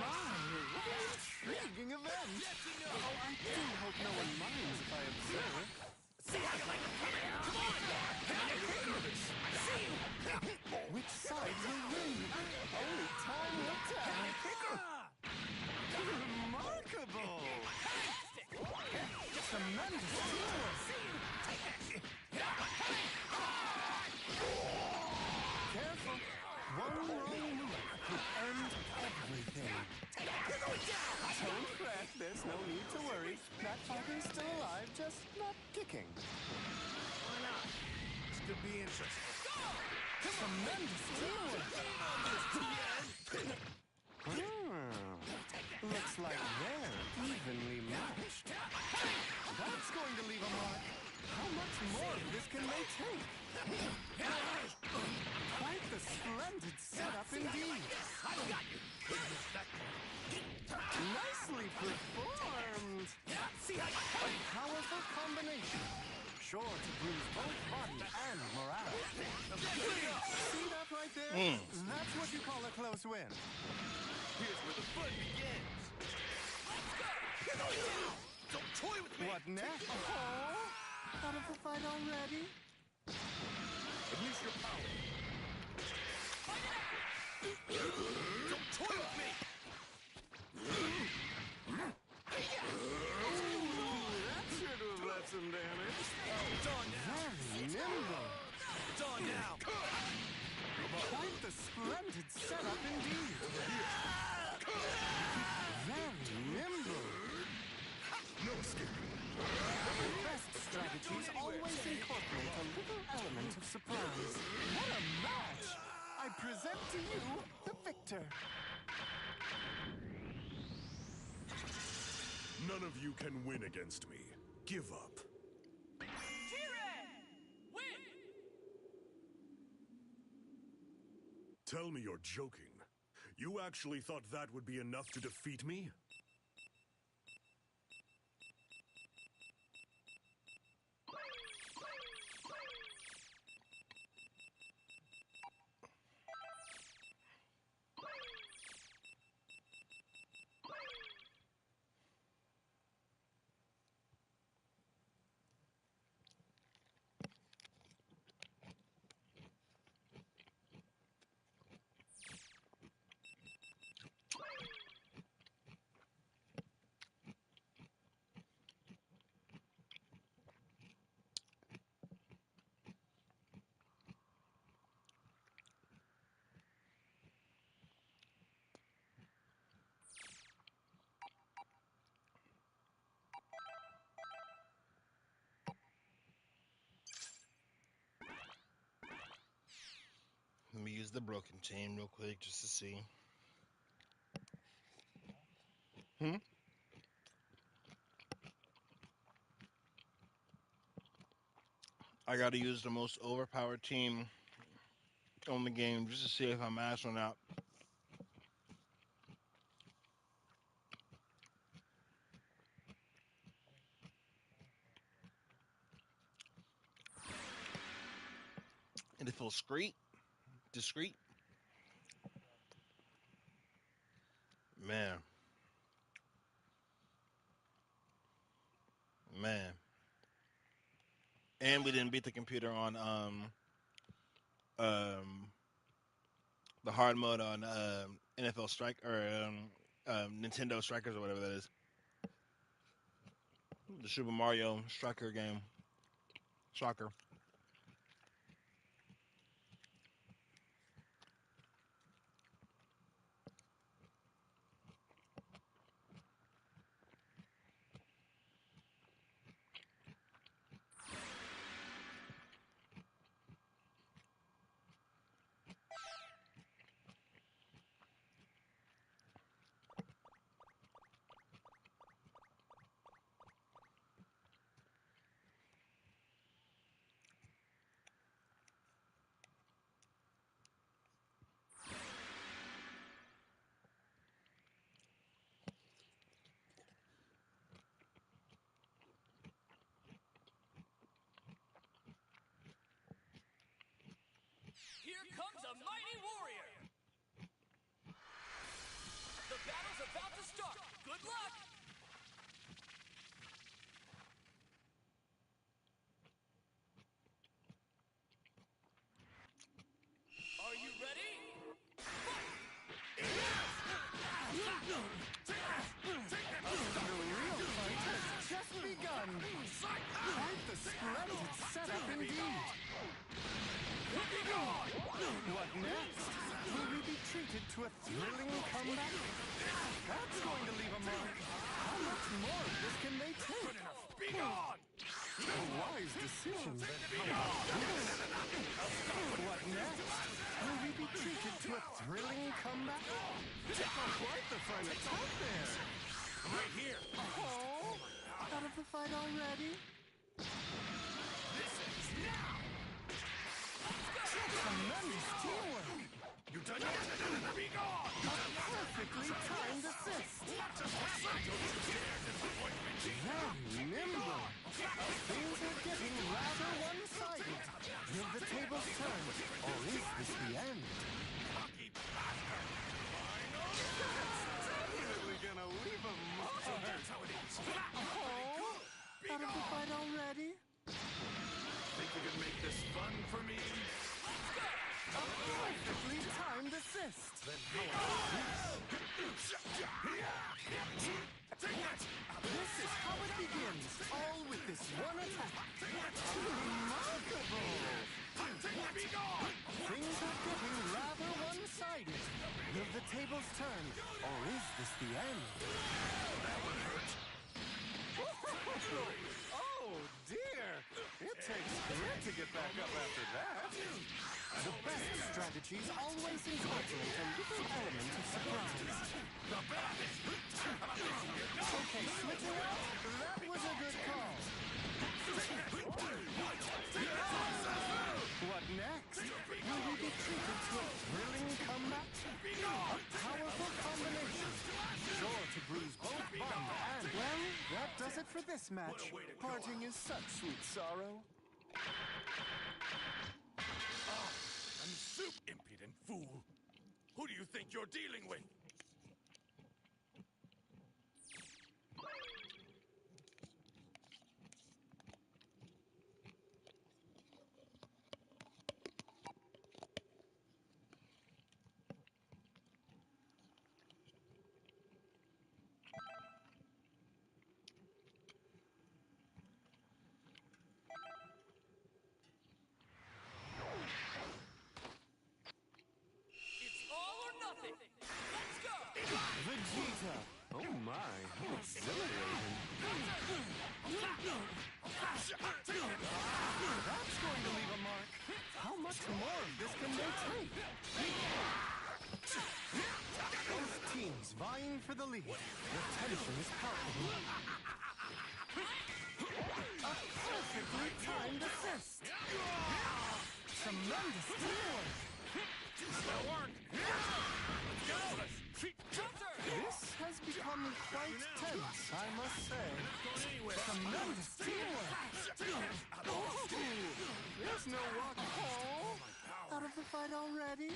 what an intriguing event. Oh, I do hope no one minds if I observe. See how you like it coming. Come on. I see you. Which side will win? Only time will tell. Remarkable! Tremendous teamwork! Careful! One wrong move could end everything. Don't fret, there's no need to worry. That fighter's still alive, just not kicking. Why not? This could be interesting. Tremendous teamwork! Looks like they're evenly matched. That's going to leave a mark. How much more of this can they take? Quite the splendid setup indeed. Nicely performed. A powerful combination. Sure to bruise both body and morale. See that right there? That's what you call a close win. Here's where the fun begins. Don't toy with me. What next? Oh, out of the fight already? Unleash your power. Don't toy with me. That should have left some damage. It's on now. Very nimble. It's on now. Quite the splendid setup indeed. Very nimble. No escaping. The best strategies always incorporate a little element of surprise. What a match! I present to you the victor. None of you can win against me. Give up. Win. Tell me you're joking. You actually thought that would be enough to defeat me? Let me use the broken chain real quick just to see. I gotta use the most overpowered team on the game just to see if I'm ass or not. And it feels discreet. Man. Man. And we didn't beat the computer on um the hard mode on NFL Strike or Nintendo Strikers or whatever that is. The Super Mario Striker game. Soccer. competition. What next? Will we be treated to a thrilling comeback? Took on quite the front attack there. Right here. Oh, out of the fight already? Tremendous teamwork. You done yet? Be gone! Perfectly timed assist. Very nimble. Things are getting rather one-sided. Will the tables turn, or is this the end? Definitely gonna leave a mark. So that's how it is. Oh, out of the fight already? Think you can make this fun for me? A perfectly timed assist. Then how This is how it begins, all with this one attack. Remarkable! Things are getting rather one-sided. Will the tables turn, or is this the end? That one hurt. Oh, dear! It takes grit to get back up after that. The best strategies always incorporate a little element of surprise. Okay, switching out. That was a good call. What next? Will we be treated to a thrilling comeback? A powerful combination. Sure to bruise both body and... Well, that does it for this match. Parting is such sweet sorrow. soup, impudent fool! Who do you think you're dealing with? Vegeta! Oh my, how exhilarating. That's going to leave a mark. How much more of this can they take? Both teams vying for the lead. The tension is palpable. A perfectly timed assist. Tremendous teamwork. That'll work! This has become quite tense, I must say. Tremendous teamwork. Oh, there's no walk. Oh, out of the fight already?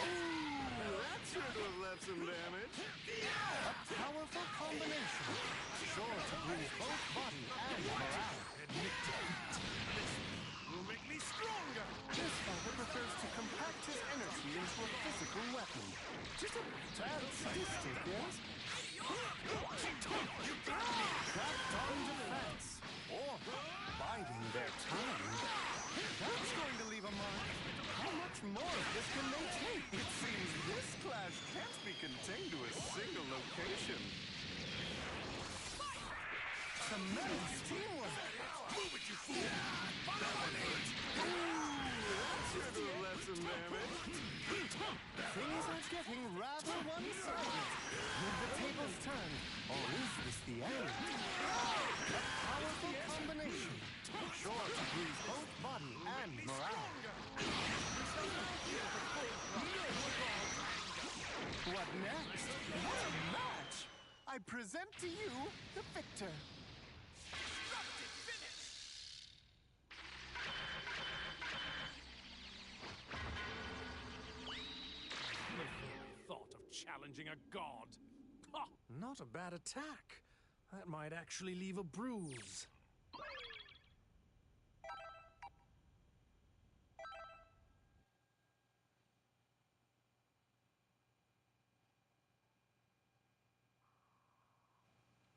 Ooh, that sure to have left some damage. A powerful combination. Sure to bruise both body and morale. Will make me stronger! This fighter prefers to compact his energy into a physical weapon. Just a tad sadistic, yes? Trapped on defense. Or biding their time. That's going to leave a mark. How much more of this can they take? It seems this clash can't be contained to a single location. Tremendous teamwork. Move it, you fool! That's sure to have left some damage. Things are getting rather one-sided. Will the tables turn, or is this the end? A powerful combination, sure to bruise both body and morale. What next? What a match! I present to you the victor. Thought of challenging a god. Ha! Not a bad attack. That might actually leave a bruise.